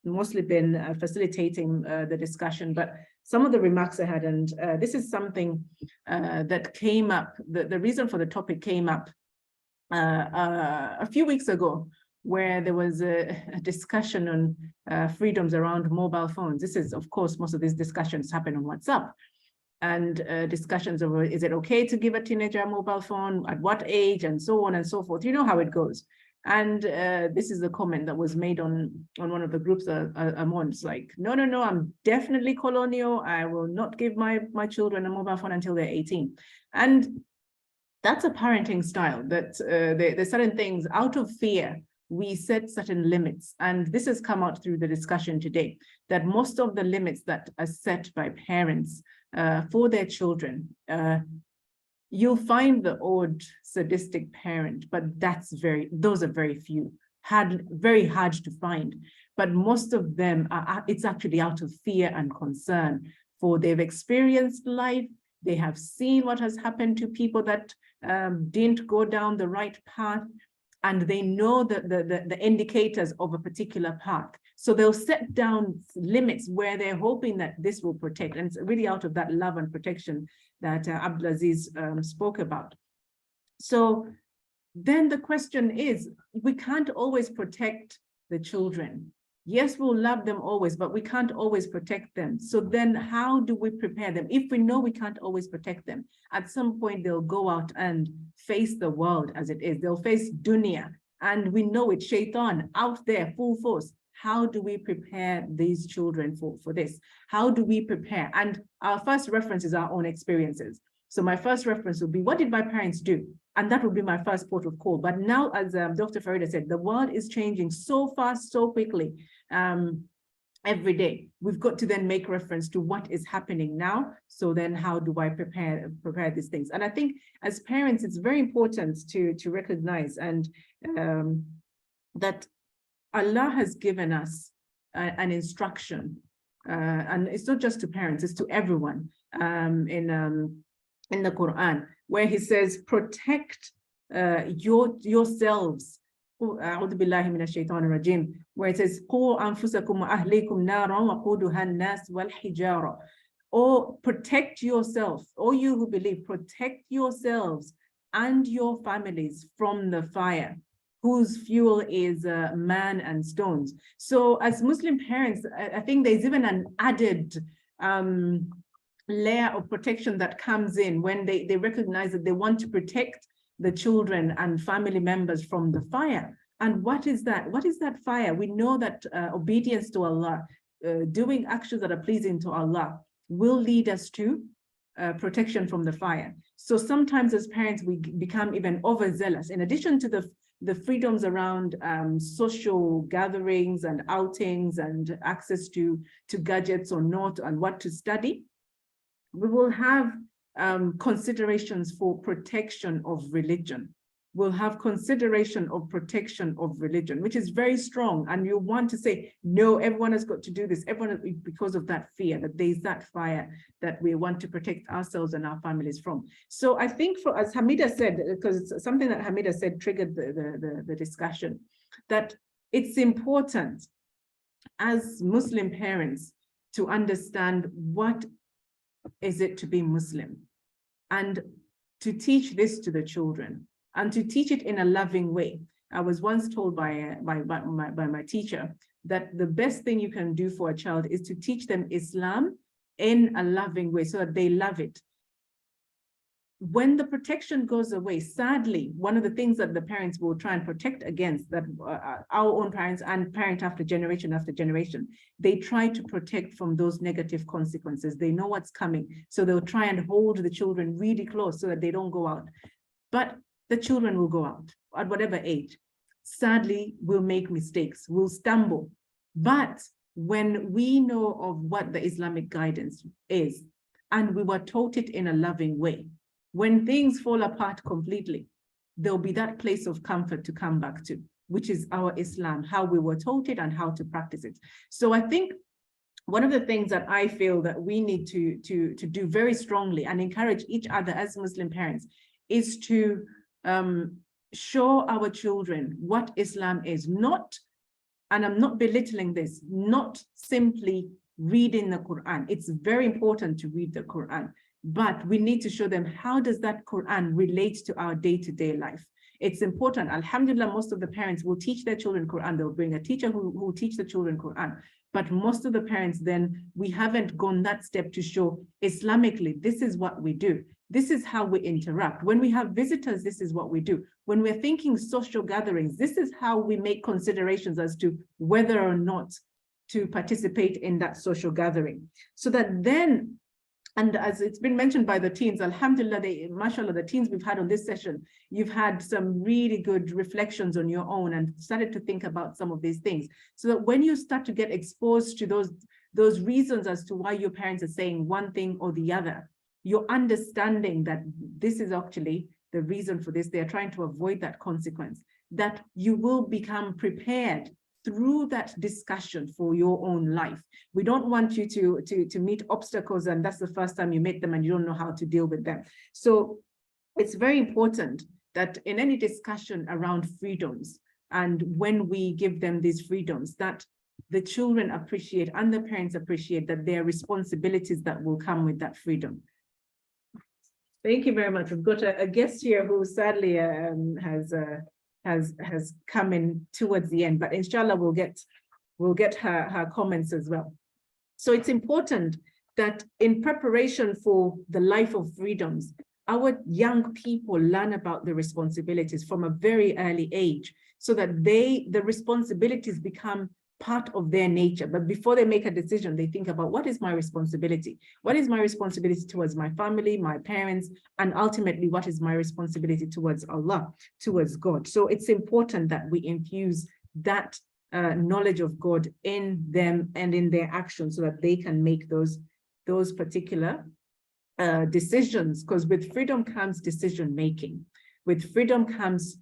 mostly been facilitating the discussion, but some of the remarks I had, and this is something that came up, the reason for the topic came up a few weeks ago, where there was a discussion on freedoms around mobile phones. This is, of course, most of these discussions happen on WhatsApp, and discussions over, is it okay to give a teenager a mobile phone, at what age, and so on and so forth. You know how it goes. And this is the comment that was made on one of the groups I'm on. It's like, no, I'm definitely colonial. I will not give my children a mobile phone until they're 18. And that's a parenting style, that there's certain things out of fear, we set certain limits. And this has come out through the discussion today, that most of the limits that are set by parents for their children, you'll find the odd sadistic parent, but those are very few, very hard to find. But most of them it's actually out of fear and concern, for they've experienced life, they have seen what has happened to people that didn't go down the right path, and they know the indicators of a particular path. So they'll set down limits where they're hoping that this will protect. And it's really out of that love and protection that Abdul Aziz spoke about. So then the question is, we can't always protect the children. Yes, we'll love them always, but we can't always protect them. So then how do we prepare them? If we know we can't always protect them, at some point they'll go out and face the world as it is. They'll face Dunya, and we know it's shaitan out there full force. How do we prepare these children for this? How do we prepare? And our first reference is our own experiences. So my first reference would be, what did my parents do? And that would be my first port of call. But now, as Dr. Faridah said, the world is changing so fast, so quickly, every day. We've got to then make reference to what is happening now. So then how do I prepare these things? And I think as parents, it's very important to recognize and that Allah has given us an instruction, and it's not just to parents, it's to everyone in the Quran, where he says, protect yourselves. Where it says, or protect yourself, or you who believe, protect yourselves and your families from the fire, whose fuel is man and stones. So as Muslim parents, I think there's even an added layer of protection that comes in when they recognize that they want to protect the children and family members from the fire. And what is that? What is that fire? We know that obedience to Allah, doing actions that are pleasing to Allah, will lead us to protection from the fire. So sometimes as parents, we become even overzealous. In addition to the freedoms around social gatherings and outings and access to gadgets or not, and what to study, we will have considerations for protection of religion. We'll have consideration of protection of religion, which is very strong. And you want to say, no, everyone has got to do this. Everyone, because of that fear, that there's that fire that we want to protect ourselves and our families from. So I think as Hamida said, because something that Hamida said triggered the discussion, that it's important as Muslim parents to understand what is it to be Muslim, and to teach this to the children, and to teach it in a loving way. I was once told by my teacher that the best thing you can do for a child is to teach them Islam in a loving way so that they love it. When the protection goes away, sadly, one of the things that the parents will try and protect against, that our own parents and parent after generation, they try to protect from those negative consequences. They know what's coming. So they'll try and hold the children really close so that they don't go out. But the children will go out at whatever age. Sadly, we'll make mistakes, we'll stumble. But when we know of what the Islamic guidance is, and we were taught it in a loving way, when things fall apart completely, there'll be that place of comfort to come back to, which is our Islam, how we were taught it and how to practice it. So I think one of the things that I feel that we need to do very strongly and encourage each other as Muslim parents is to show our children what Islam is. Not, and I'm not belittling this, not simply reading the Quran. It's very important to read the Quran, but we need to show them, how does that Quran relate to our day-to-day life? It's important. Alhamdulillah, most of the parents will teach their children Quran. They'll bring a teacher who will teach the children Quran. But most of the parents, then we haven't gone that step to show Islamically, this is what we do. This is how we interact. When we have visitors, this is what we do. When we're thinking social gatherings, this is how we make considerations as to whether or not to participate in that social gathering. So that then, and as it's been mentioned by the teens, alhamdulillah, mashallah, the teens we've had on this session, you've had some really good reflections on your own and started to think about some of these things. So that when you start to get exposed to those reasons as to why your parents are saying one thing or the other, you're understanding that this is actually the reason for this. They're trying to avoid that consequence, that you will become prepared through that discussion for your own life. We don't want you to meet obstacles and that's the first time you meet them and you don't know how to deal with them. So it's very important that in any discussion around freedoms, and when we give them these freedoms, that the children appreciate and the parents appreciate that there are responsibilities that will come with that freedom. Thank you very much. We've got a guest here who sadly has come in towards the end, but inshallah we'll get her comments as well. So it's important that in preparation for the life of freedoms, our young people learn about the responsibilities from a very early age, so that the responsibilities become part of their nature. But before they make a decision, they think about, what is my responsibility? What is my responsibility towards my family, my parents, and ultimately, what is my responsibility towards Allah, towards God? So it's important that we infuse that knowledge of God in them and in their actions, so that they can make those particular decisions. Because with freedom comes decision making. With freedom comes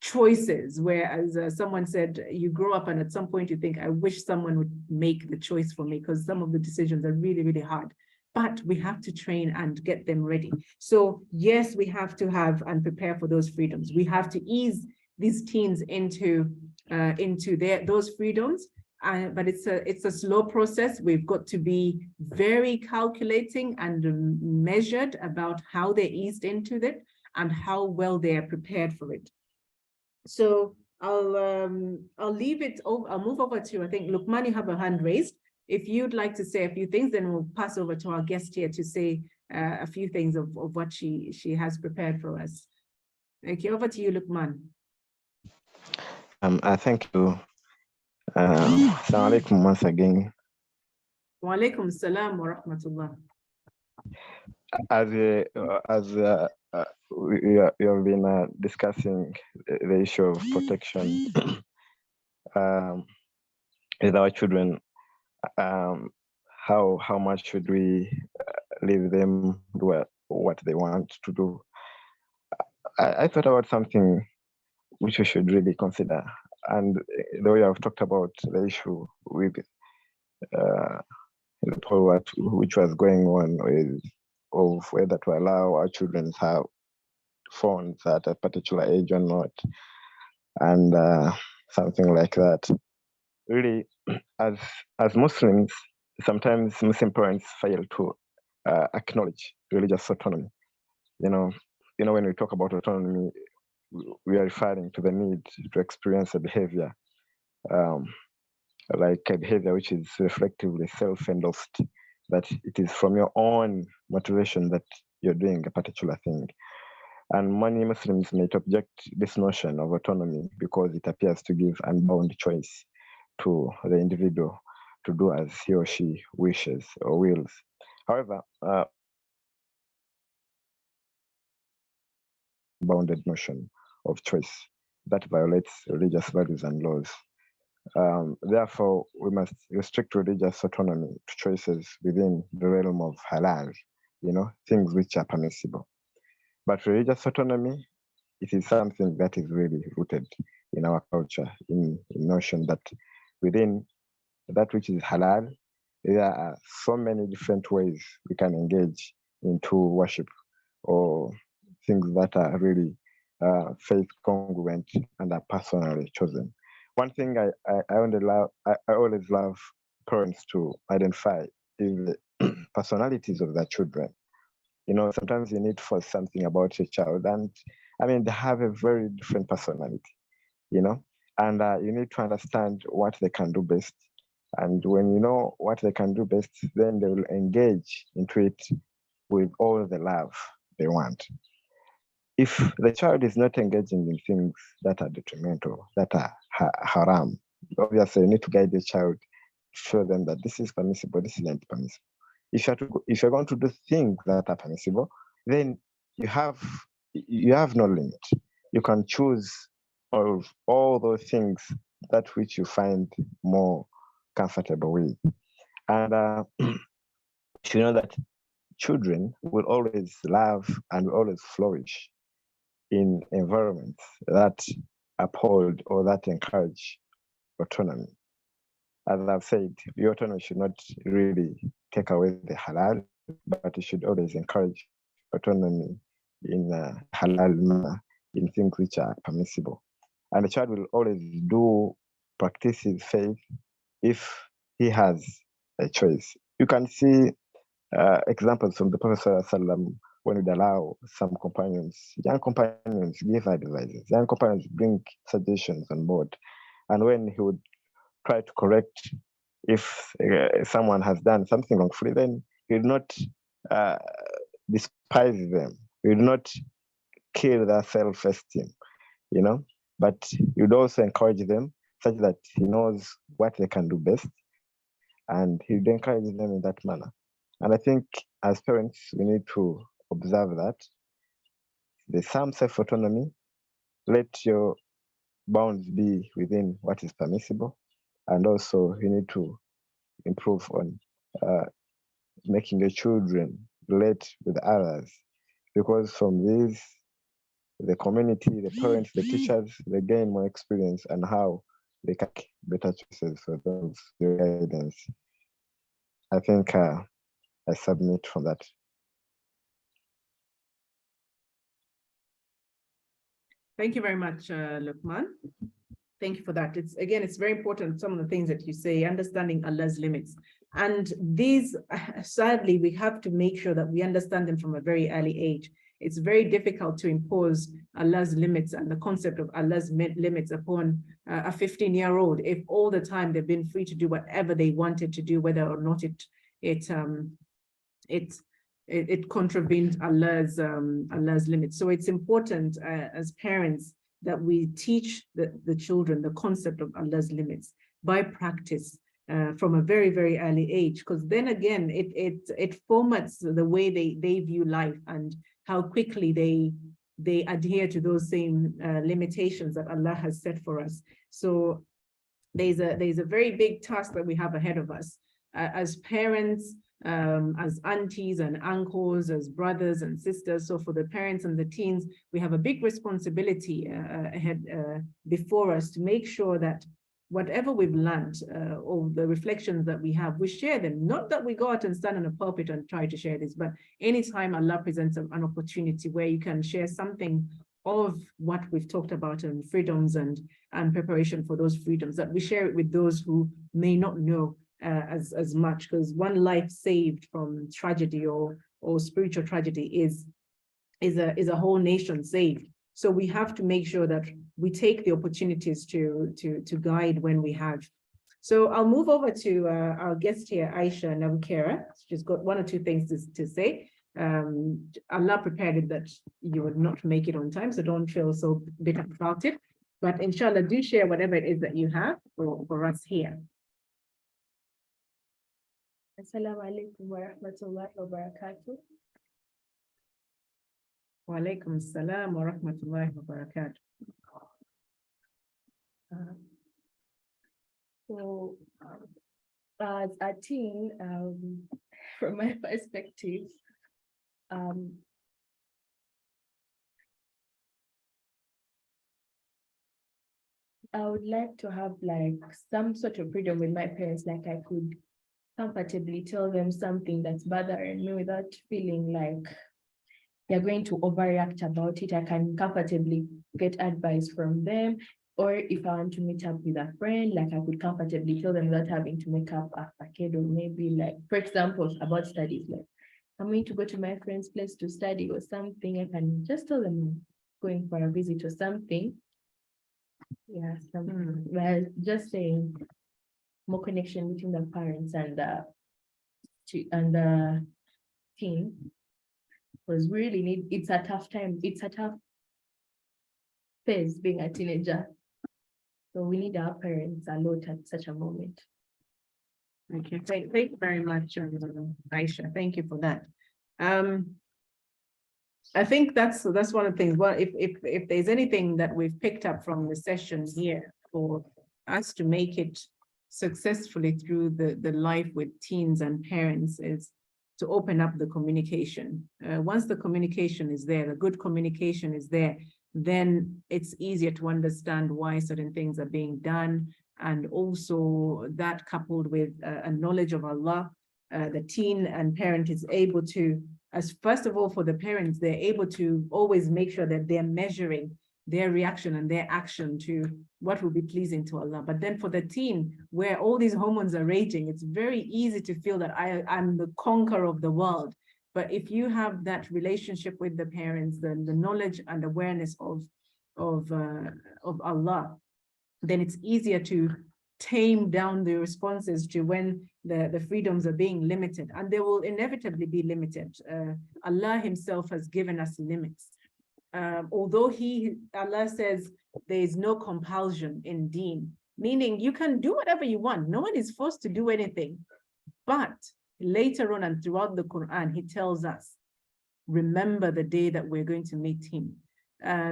choices, where, as someone said, you grow up and at some point you think, I wish someone would make the choice for me, because some of the decisions are really, really hard. But we have to train and get them ready. So yes, we have to have and prepare for those freedoms. We have to ease these teens into those freedoms. But it's a slow process. We've got to be very calculating and measured about how they're eased into it and how well they are prepared for it. So I'll leave it over. I'll move over to, I think, Luqman, you have a hand raised. If you'd like to say a few things, then we'll pass over to our guest here to say a few things of what she has prepared for us. Thank you. Over to you, Luqman. I thank you. Assalamu alaikum once again. Wa alaikum salam wa rahmatullah. As we have been discussing the issue of protection with our children, how much should we leave them do what they want to do? I thought about something which we should really consider, and the way I've talked about the issue with the poll which was going on with of whether to allow our children to have phones at a particular age or not, and something like that. Really, as Muslims, sometimes Muslim parents fail to acknowledge religious autonomy. You know, when we talk about autonomy, we are referring to the need to experience a behavior, like a behavior which is reflectively self-endorsed, that it is from your own motivation that you're doing a particular thing. And many Muslims may object this notion of autonomy because it appears to give unbound choice to the individual to do as he or she wishes or wills. However, bounded notion of choice that violates religious values and laws. Therefore, we must restrict religious autonomy to choices within the realm of halal, things which are permissible. But religious autonomy, it is something that is really rooted in our culture, in notion that within that which is halal, there are so many different ways we can engage into worship or things that are really faith congruent and are personally chosen. One thing I always love parents to identify the personalities of their children. You know, sometimes you need for something about your child, and I mean, they have a very different personality, you know, and you need to understand what they can do best. And when you know what they can do best, then they will engage into it with all the love they want. If the child is not engaging in things that are detrimental, that are haram, obviously you need to guide the child, show them that this is permissible, this is not permissible. If you're going to do things that are permissible, then you have no limit. You can choose of all those things that which you find more comfortable with. And you know that children will always love and will always flourish in environments that uphold or that encourage autonomy. As I've said, the autonomy should not really take away the halal, but it should always encourage autonomy in a halal manner, in things which are permissible. And the child will always practice his faith if he has a choice. You can see examples from the Prophet ﷺ when he'd allow some companions, young companions, give advices, young companions bring suggestions on board. And when he would try to correct if someone has done something wrongfully, then he would not despise them. He would not kill their self-esteem, you know, but he would also encourage them such that he knows what they can do best, and he would encourage them in that manner. And I think as parents, we need to observe that. There's some self-autonomy. Let your bounds be within what is permissible. And also you need to improve on making your children relate with others. Because from this, the community, the parents, the teachers, they gain more experience on how they can make better choices for those guidance. I think I submit for that. Thank you very much, Luqman. Thank you for that. It's very important, some of the things that you say, understanding Allah's limits. And these, sadly, we have to make sure that we understand them from a very early age. It's very difficult to impose Allah's limits and the concept of Allah's limits upon a 15-year-old if all the time they've been free to do whatever they wanted to do, whether or not it contravened Allah's limits. So it's important as parents that we teach the children the concept of Allah's limits by practice from a very, very early age, because then again, it formats the way they view life and how quickly they adhere to those same limitations that Allah has set for us. So there's a very big task that we have ahead of us as parents, as aunties and uncles, as brothers and sisters. So for the parents and the teens, we have a big responsibility ahead before us to make sure that whatever we've learned or the reflections that we have, we share them. Not that we go out and stand on a pulpit and try to share this, but anytime Allah presents an opportunity where you can share something of what we've talked about and freedoms and preparation for those freedoms, that we share it with those who may not know as much, because one life saved from tragedy or spiritual tragedy is a whole nation saved. So we have to make sure that we take the opportunities to guide when we have. So I'll move over to our guest here, Aisha Nabukera. She's got one or two things to say. Allah prepared it that you would not make it on time, so don't feel so bitter about it. But inshallah, do share whatever it is that you have for us here. Assalamu alaikum wa rahmatullahi wa barakatuh. Wa alaikum assalam wa rahmatullahi wa barakatuh. So, as a teen, from my perspective, I would like to have like some sort of freedom with my parents, like I could comfortably tell them something that's bothering me without feeling like they're going to overreact about it. I can comfortably get advice from them. Or if I want to meet up with a friend, like I could comfortably tell them without having to make up a kid, or maybe like, for example, about studies, like I'm going to go to my friend's place to study or something. I can just tell them I'm going for a visit or something. Yeah, something. Well, just saying more connection between the parents and the teen, because we really need, it's a tough time. It's a tough phase being a teenager. So we need our parents a lot at such a moment. Okay, thank you very much, Aisha. Thank you for that. I think that's one of the things. Well, if there's anything that we've picked up from the session here for us to make it successfully through the life with teens and parents, is to open up the communication. Once the communication is there, the good communication is there, then it's easier to understand why certain things are being done. And also that coupled with a knowledge of Allah, the teen and parent is able to, as first of all, for the parents, they're able to always make sure that they're measuring their reaction and their action to what will be pleasing to Allah. But then for the teen, where all these hormones are raging, it's very easy to feel that I'm the conqueror of the world. But if you have that relationship with the parents, then the knowledge and awareness of Allah, then it's easier to tame down the responses to when the freedoms are being limited, and they will inevitably be limited. Allah himself has given us limits. Although Allah says there is no compulsion in Deen, meaning you can do whatever you want. No one is forced to do anything. But later on and throughout the Quran, he tells us, remember the day that we're going to meet him.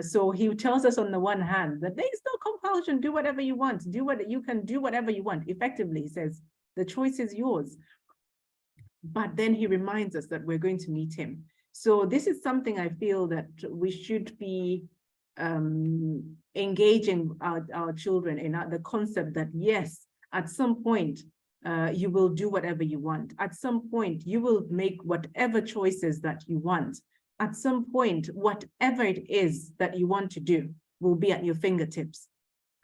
So he tells us on the one hand that there is no compulsion, do whatever you want, you can do whatever you want. Effectively, he says, the choice is yours. But then he reminds us that we're going to meet him. So this is something I feel that we should be engaging our children in, the concept that yes, at some point, you will do whatever you want. At some point, you will make whatever choices that you want. At some point, whatever it is that you want to do will be at your fingertips.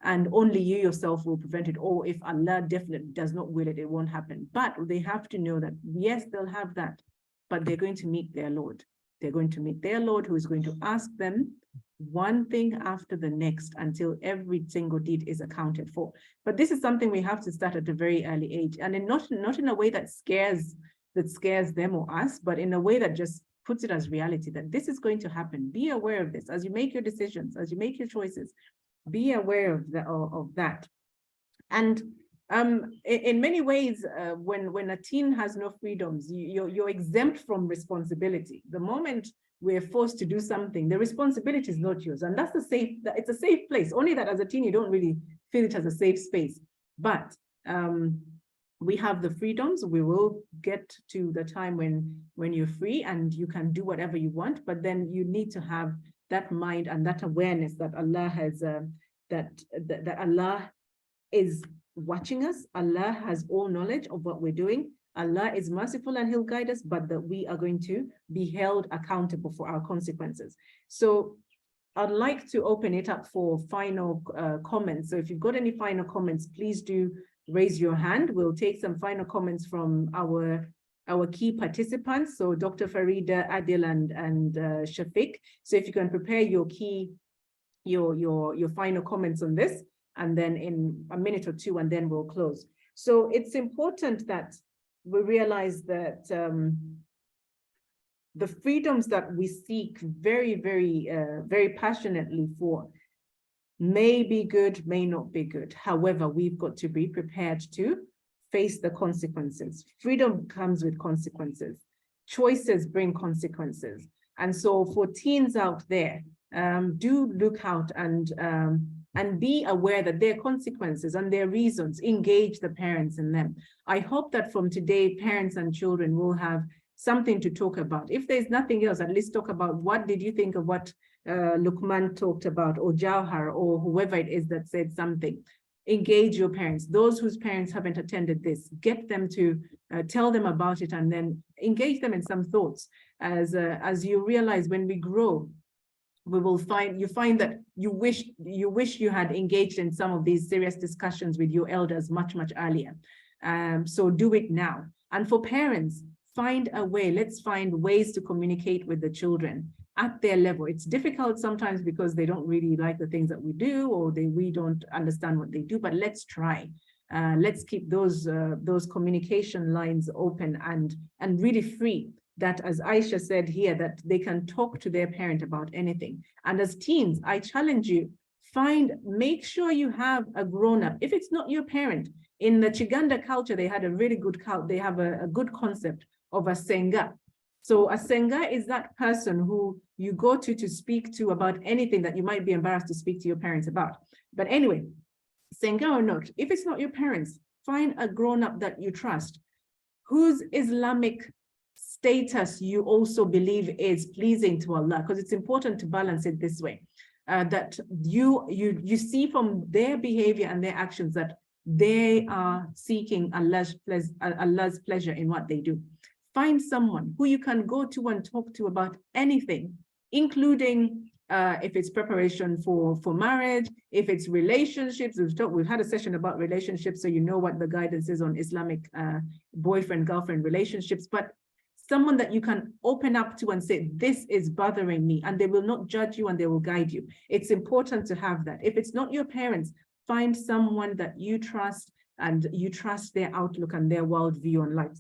And only you yourself will prevent it. Or if Allah definitely does not will it, it won't happen. But they have to know that, yes, they'll have that, but they're going to meet their Lord. They're going to meet their Lord, who is going to ask them one thing after the next until every single deed is accounted for. But this is something we have to start at a very early age, and not in a way that scares them or us, but in a way that just puts it as reality, that this is going to happen. Be aware of this as you make your decisions, as you make your choices. Be aware of that. And in many ways, when a teen has no freedoms, you're exempt from responsibility. The moment we're forced to do something, the responsibility is not yours. And that's it's a safe place. Only that as a teen, you don't really feel it as a safe space. But we have the freedoms. We will get to the time when you're free and you can do whatever you want, but then you need to have that mind and that awareness that Allah has, that Allah is watching us. Allah has all knowledge of what we're doing. Allah is merciful and he'll guide us, but that we are going to be held accountable for our consequences. So I'd like to open it up for final comments. So if you've got any final comments, please do raise your hand. We'll take some final comments from our key participants. So Dr. Faridah, Adil, and Shafic. So if you can prepare your final comments on this, and then in a minute or two, and then we'll close. So it's important that we realize that the freedoms that we seek very, very passionately for may be good, may not be good. However, we've got to be prepared to face the consequences. Freedom comes with consequences. Choices bring consequences. And so for teens out there, do look out and be aware that there are consequences and there are reasons. Engage the parents in them. I hope that from today, parents and children will have something to talk about. If there's nothing else, at least talk about what did you think of what Luqman talked about, or Jawhar, or whoever it is that said something. Engage your parents. Those whose parents haven't attended this, get them to tell them about it, and then engage them in some thoughts. As you realize, when we grow, you find that you wish you had engaged in some of these serious discussions with your elders much earlier. So do it now. And for parents, find a way. Let's find ways to communicate with the children at their level. It's difficult sometimes because they don't really like the things that we do, or we don't understand what they do, but let's try. Let's keep those communication lines open and really free, that, as Aisha said here, that they can talk to their parent about anything. And as teens, I challenge you, make sure you have a grown-up. If it's not your parent, in the Chiganda culture, they had a really good they have a good concept of a senga. So a senga is that person who you go to speak to about anything that you might be embarrassed to speak to your parents about. But anyway, senga or not, if it's not your parents, find a grown-up that you trust, whose Islamic status you also believe is pleasing to Allah, because it's important to balance it this way, that you see from their behavior and their actions that they are seeking Allah's pleasure in what they do. Find someone who you can go to and talk to about anything, including if it's preparation for marriage, if it's relationships. We've had a session about relationships, so you know what the guidance is on Islamic boyfriend-girlfriend relationships, but someone that you can open up to and say, this is bothering me, and they will not judge you and they will guide you. It's important to have that. If it's not your parents, find someone that you trust and you trust their outlook and their worldview on life.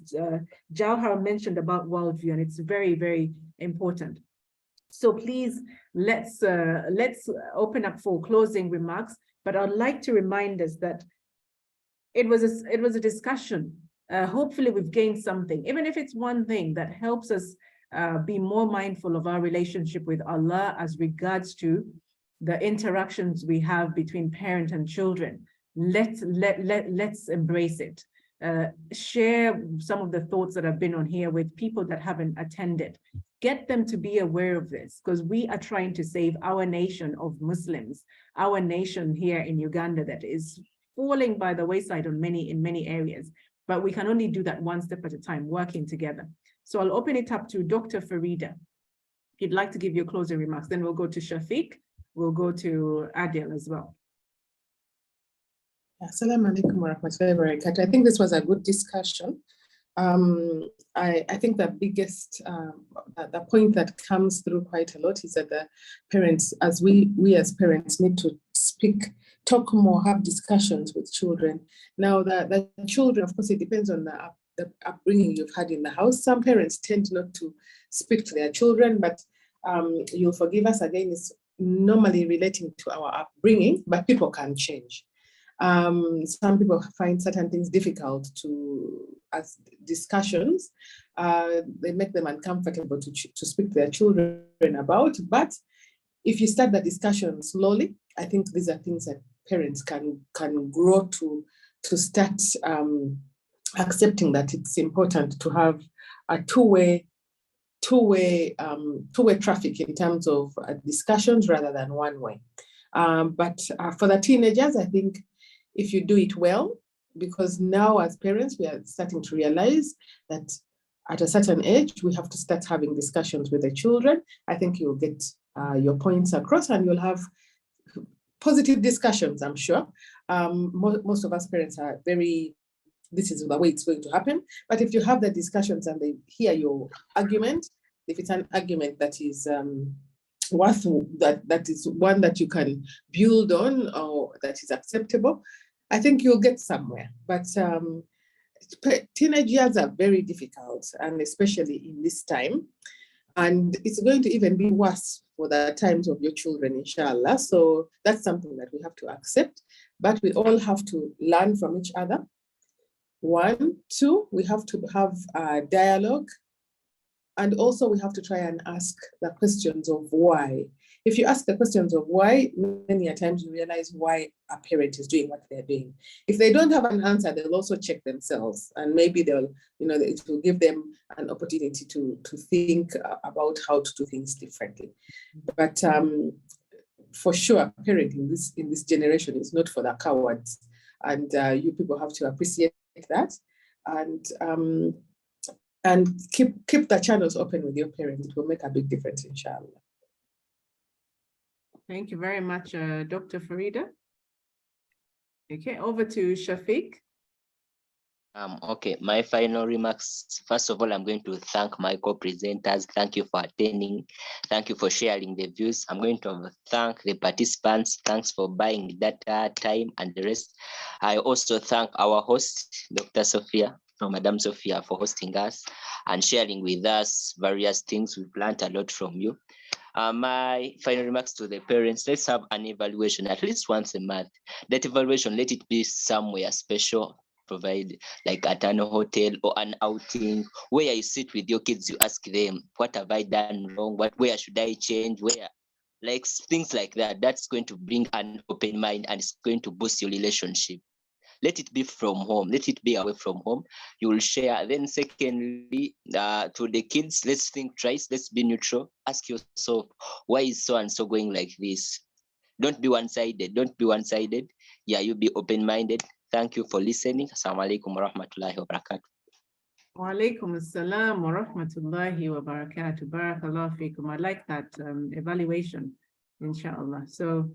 Jauhar mentioned about worldview, and it's very, very important. So please, let's open up for closing remarks, but I'd like to remind us that it was a discussion. Hopefully we've gained something, even if it's one thing that helps us be more mindful of our relationship with Allah as regards to the interactions we have between parent and children. Let's embrace it. Share some of the thoughts that have been on here with people that haven't attended. Get them to be aware of this, because we are trying to save our nation of Muslims, our nation here in Uganda that is falling by the wayside in many areas. But we can only do that one step at a time, working together. So I'll open it up to Dr. Faridah. If you'd like to give your closing remarks, then we'll go to Shafic, we'll go to Adil as well. Assalamu alaikum wa rahmatullahi wa barakatuh. I think this was a good discussion. I think the biggest, the point that comes through quite a lot is that the parents, as we as parents need to talk more, have discussions with children. Now the children, of course, it depends on the upbringing you've had in the house. Some parents tend not to speak to their children, but you'll forgive us again, it's normally relating to our upbringing, but people can change. Some people find certain things difficult as discussions. They make them uncomfortable to speak to their children about. But if you start the discussion slowly, I think these are things that parents can grow to start accepting that it's important to have a two-way traffic in terms of discussions rather than one way. But for the teenagers, I think if you do it well, because now as parents, we are starting to realize that at a certain age, we have to start having discussions with the children. I think you'll get your points across and you'll have positive discussions, I'm sure. Most of us parents are this is the way it's going to happen. But if you have the discussions and they hear your argument, if it's an argument that is that is one that you can build on or that is acceptable, I think you'll get somewhere. But teenage years are very difficult, and especially in this time. And it's going to even be worse for the times of your children, inshallah. So that's something that we have to accept. But we all have to learn from each other. 1, 2, we have to have a dialogue. And also we have to try and ask the questions of why. If you ask the questions of why, many a times you realize why a parent is doing what they're doing. If they don't have an answer, they'll also check themselves, and maybe it will give them an opportunity to think about how to do things differently. But for sure, parenting in this generation is not for the cowards, and you people have to appreciate that, and keep the channels open with your parents. It will make a big difference, inshallah. Thank you very much, Dr. Faridah. Okay, over to Shafic. Okay, my final remarks. First of all, I'm going to thank my co-presenters. Thank you for attending. Thank you for sharing the views. I'm going to thank the participants. Thanks for buying data, time, and the rest. I also thank our host, Dr. Sophia, from Madam Sophia, for hosting us and sharing with us various things. We've learned a lot from you. My final remarks to the parents, let's have an evaluation at least once a month. That evaluation, let it be somewhere special. Provide like at an hotel or an outing where you sit with your kids, you ask them, what have I done wrong? Where should I change? Where, like things like that. That's going to bring an open mind and it's going to boost your relationship. Let it be from home. Let it be away from home. You will share. Then secondly, to the kids, let's think twice. Let's be neutral. Ask yourself, why is so and so going like this? Don't be one-sided. Don't be one-sided. Yeah, you be open-minded. Thank you for listening. Assalamu alaikum wa rahmatullahi wa barakatuh. Wa alaikum assalam wa rahmatullahi wa barakatuh. Barakallahu fikum. I like that evaluation, inshallah. So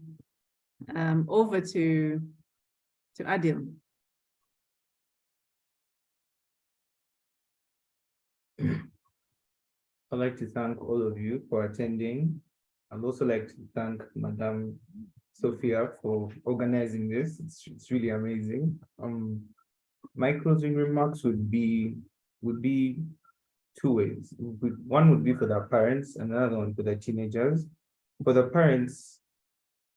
over to Adil. I'd like to thank all of you for attending. I'd also like to thank Madam Sophia for organizing this. It's really amazing. My closing remarks would be two ways. One would be for the parents, and another one for the teenagers. For the parents,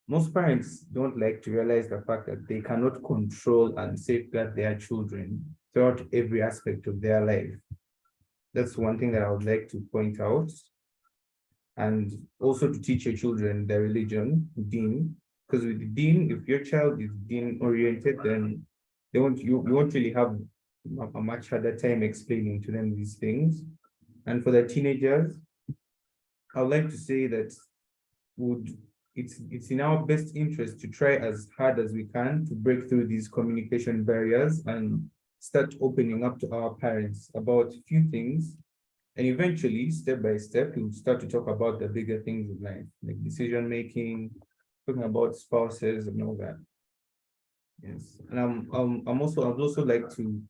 most parents don't like to realize the fact that they cannot control and safeguard their children throughout every aspect of their life. That's one thing that I would like to point out. And also to teach your children their religion, Deen, because with the Deen, if your child is Deen oriented, then you won't really have a much harder time explaining to them these things. And for the teenagers, I would like to say that it's in our best interest to try as hard as we can to break through these communication barriers and start opening up to our parents about a few things. And eventually, step by step, we'll start to talk about the bigger things in life, like decision-making, talking about spouses and all that. Yes, and I'd also like to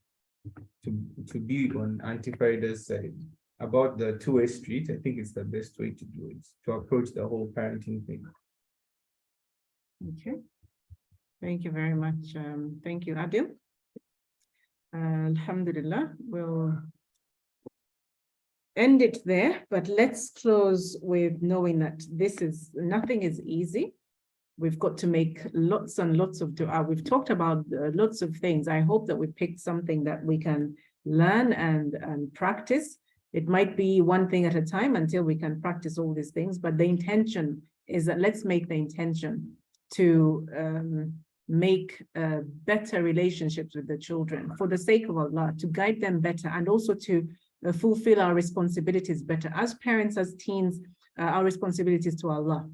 be on Auntie Faridah's side about the two-way street. I think it's the best way to do it, to approach the whole parenting thing. Okay, thank you very much. Thank you, Adil. Alhamdulillah, we'll end it there, but let's close with knowing that nothing is easy. We've got to make lots and lots of dua. We've talked about lots of things. I hope that we picked something that we can learn and practice. It might be one thing at a time until we can practice all these things, but the intention is that let's make the intention to make better relationships with the children for the sake of Allah, to guide them better, and also to fulfill our responsibilities better. As parents, as teens, our responsibilities to Allah.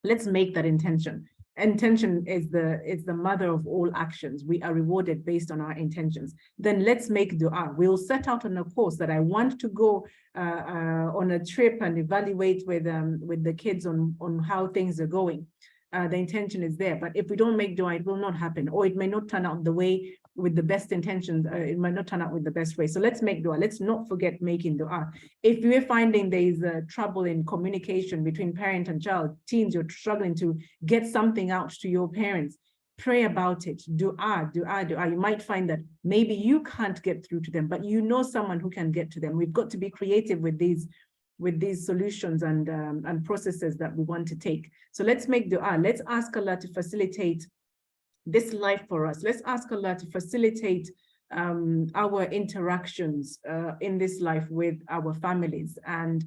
Let's make that intention. Intention is the mother of all actions. We are rewarded based on our intentions. Then let's make dua. We'll set out on a course that I want to go on a trip and evaluate with the kids on how things are going. The intention is there, but if we don't make dua, it will not happen, or it may not turn out the way with the best intentions. It might not turn out with the best way. So let's make dua. Let's not forget making dua. If we're finding there is trouble in communication between parent and child, teens, you're struggling to get something out to your parents, pray about it. Dua, dua, dua. You might find that maybe you can't get through to them, but you know someone who can get to them. We've got to be creative with these solutions and processes that we want to take. So let's make dua. Let's ask Allah to facilitate this life for us. Let's ask Allah to facilitate our interactions in this life with our families and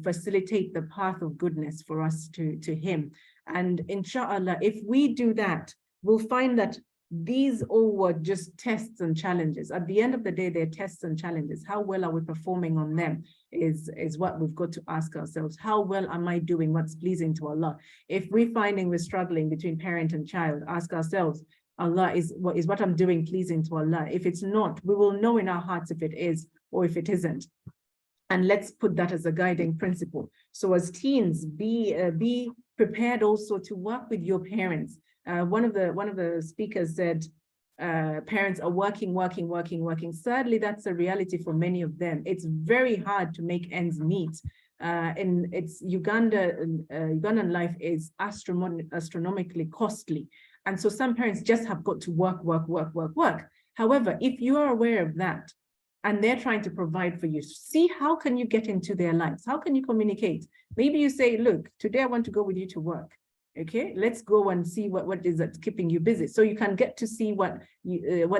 facilitate the path of goodness for us to Him. And inshallah, if we do that, we'll find that these all were just tests and challenges. At the end of the day, they're tests and challenges. How well are we performing on them is what we've got to ask ourselves. How well am I doing what's pleasing to Allah? If we're finding we're struggling between parent and child, ask ourselves, Allah, is what I'm doing pleasing to Allah? If it's not, we will know in our hearts if it is or if it isn't. And let's put that as a guiding principle. So as teens, be prepared also to work with your parents. One of the speakers said, parents are working. Sadly, that's a reality for many of them. It's very hard to make ends meet. And it's Ugandan life is astronomically costly. And so some parents just have got to work. However, if you are aware of that, and they're trying to provide for you, see how can you get into their lives? How can you communicate? Maybe you say, look, today I want to go with you to work. Okay, let's go and see what is that keeping you busy. So you can get to see what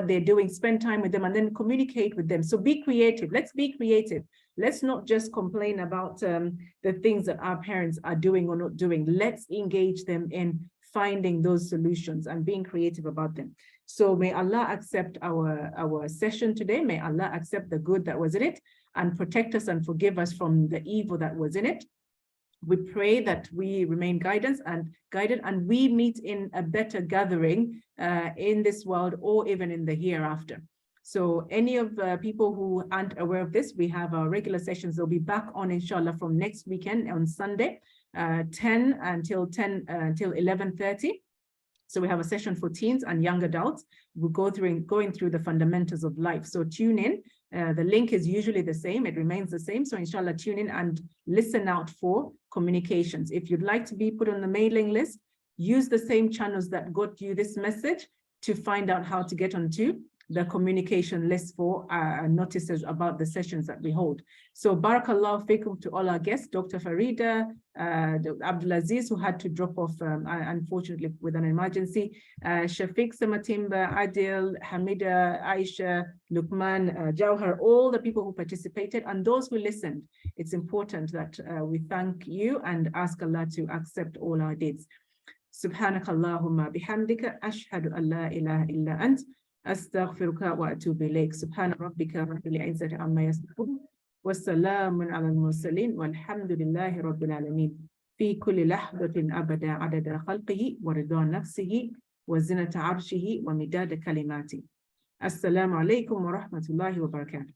they're doing, spend time with them, and then communicate with them. So be creative. Let's be creative. Let's not just complain about the things that our parents are doing or not doing. Let's engage them in finding those solutions and being creative about them. So may Allah accept our session today. May Allah accept the good that was in it and protect us and forgive us from the evil that was in it. We pray that we remain guided and we meet in a better gathering in this world or even in the hereafter. So any of the people who aren't aware of this, we have our regular sessions. They'll be back on, inshallah, from next weekend on Sunday, 10 until 11:30. So we have a session for teens and young adults. We'll going through the fundamentals of life. So tune in. The link is usually the same. It remains the same. So inshallah, tune in and listen out for communications. If you'd like to be put on the mailing list, use the same channels that got you this message to find out how to get onto the communication list for notices about the sessions that we hold. So barakallahu fikum to all our guests, Dr. Faridah, Abdul Aziz, who had to drop off, unfortunately, with an emergency, Shafic, Sematimba, Adil, Hamida, Aisha, Lukman, Jawhar, all the people who participated and those who listened. It's important that we thank you and ask Allah to accept all our deeds. Subhanakallahumma bihamdika, ashhadu an la ilaha illa ant, astaghfiruka wa atubu ilayk. Subhana rabbika rabbil izzati amma yasifun. والسلام على المرسلين والحمد لله رب العالمين في كل لحظة أبدا عدد خلقه ورضا نفسه وزنة عرشه ومداد كلماته. السلام عليكم ورحمة الله وبركاته.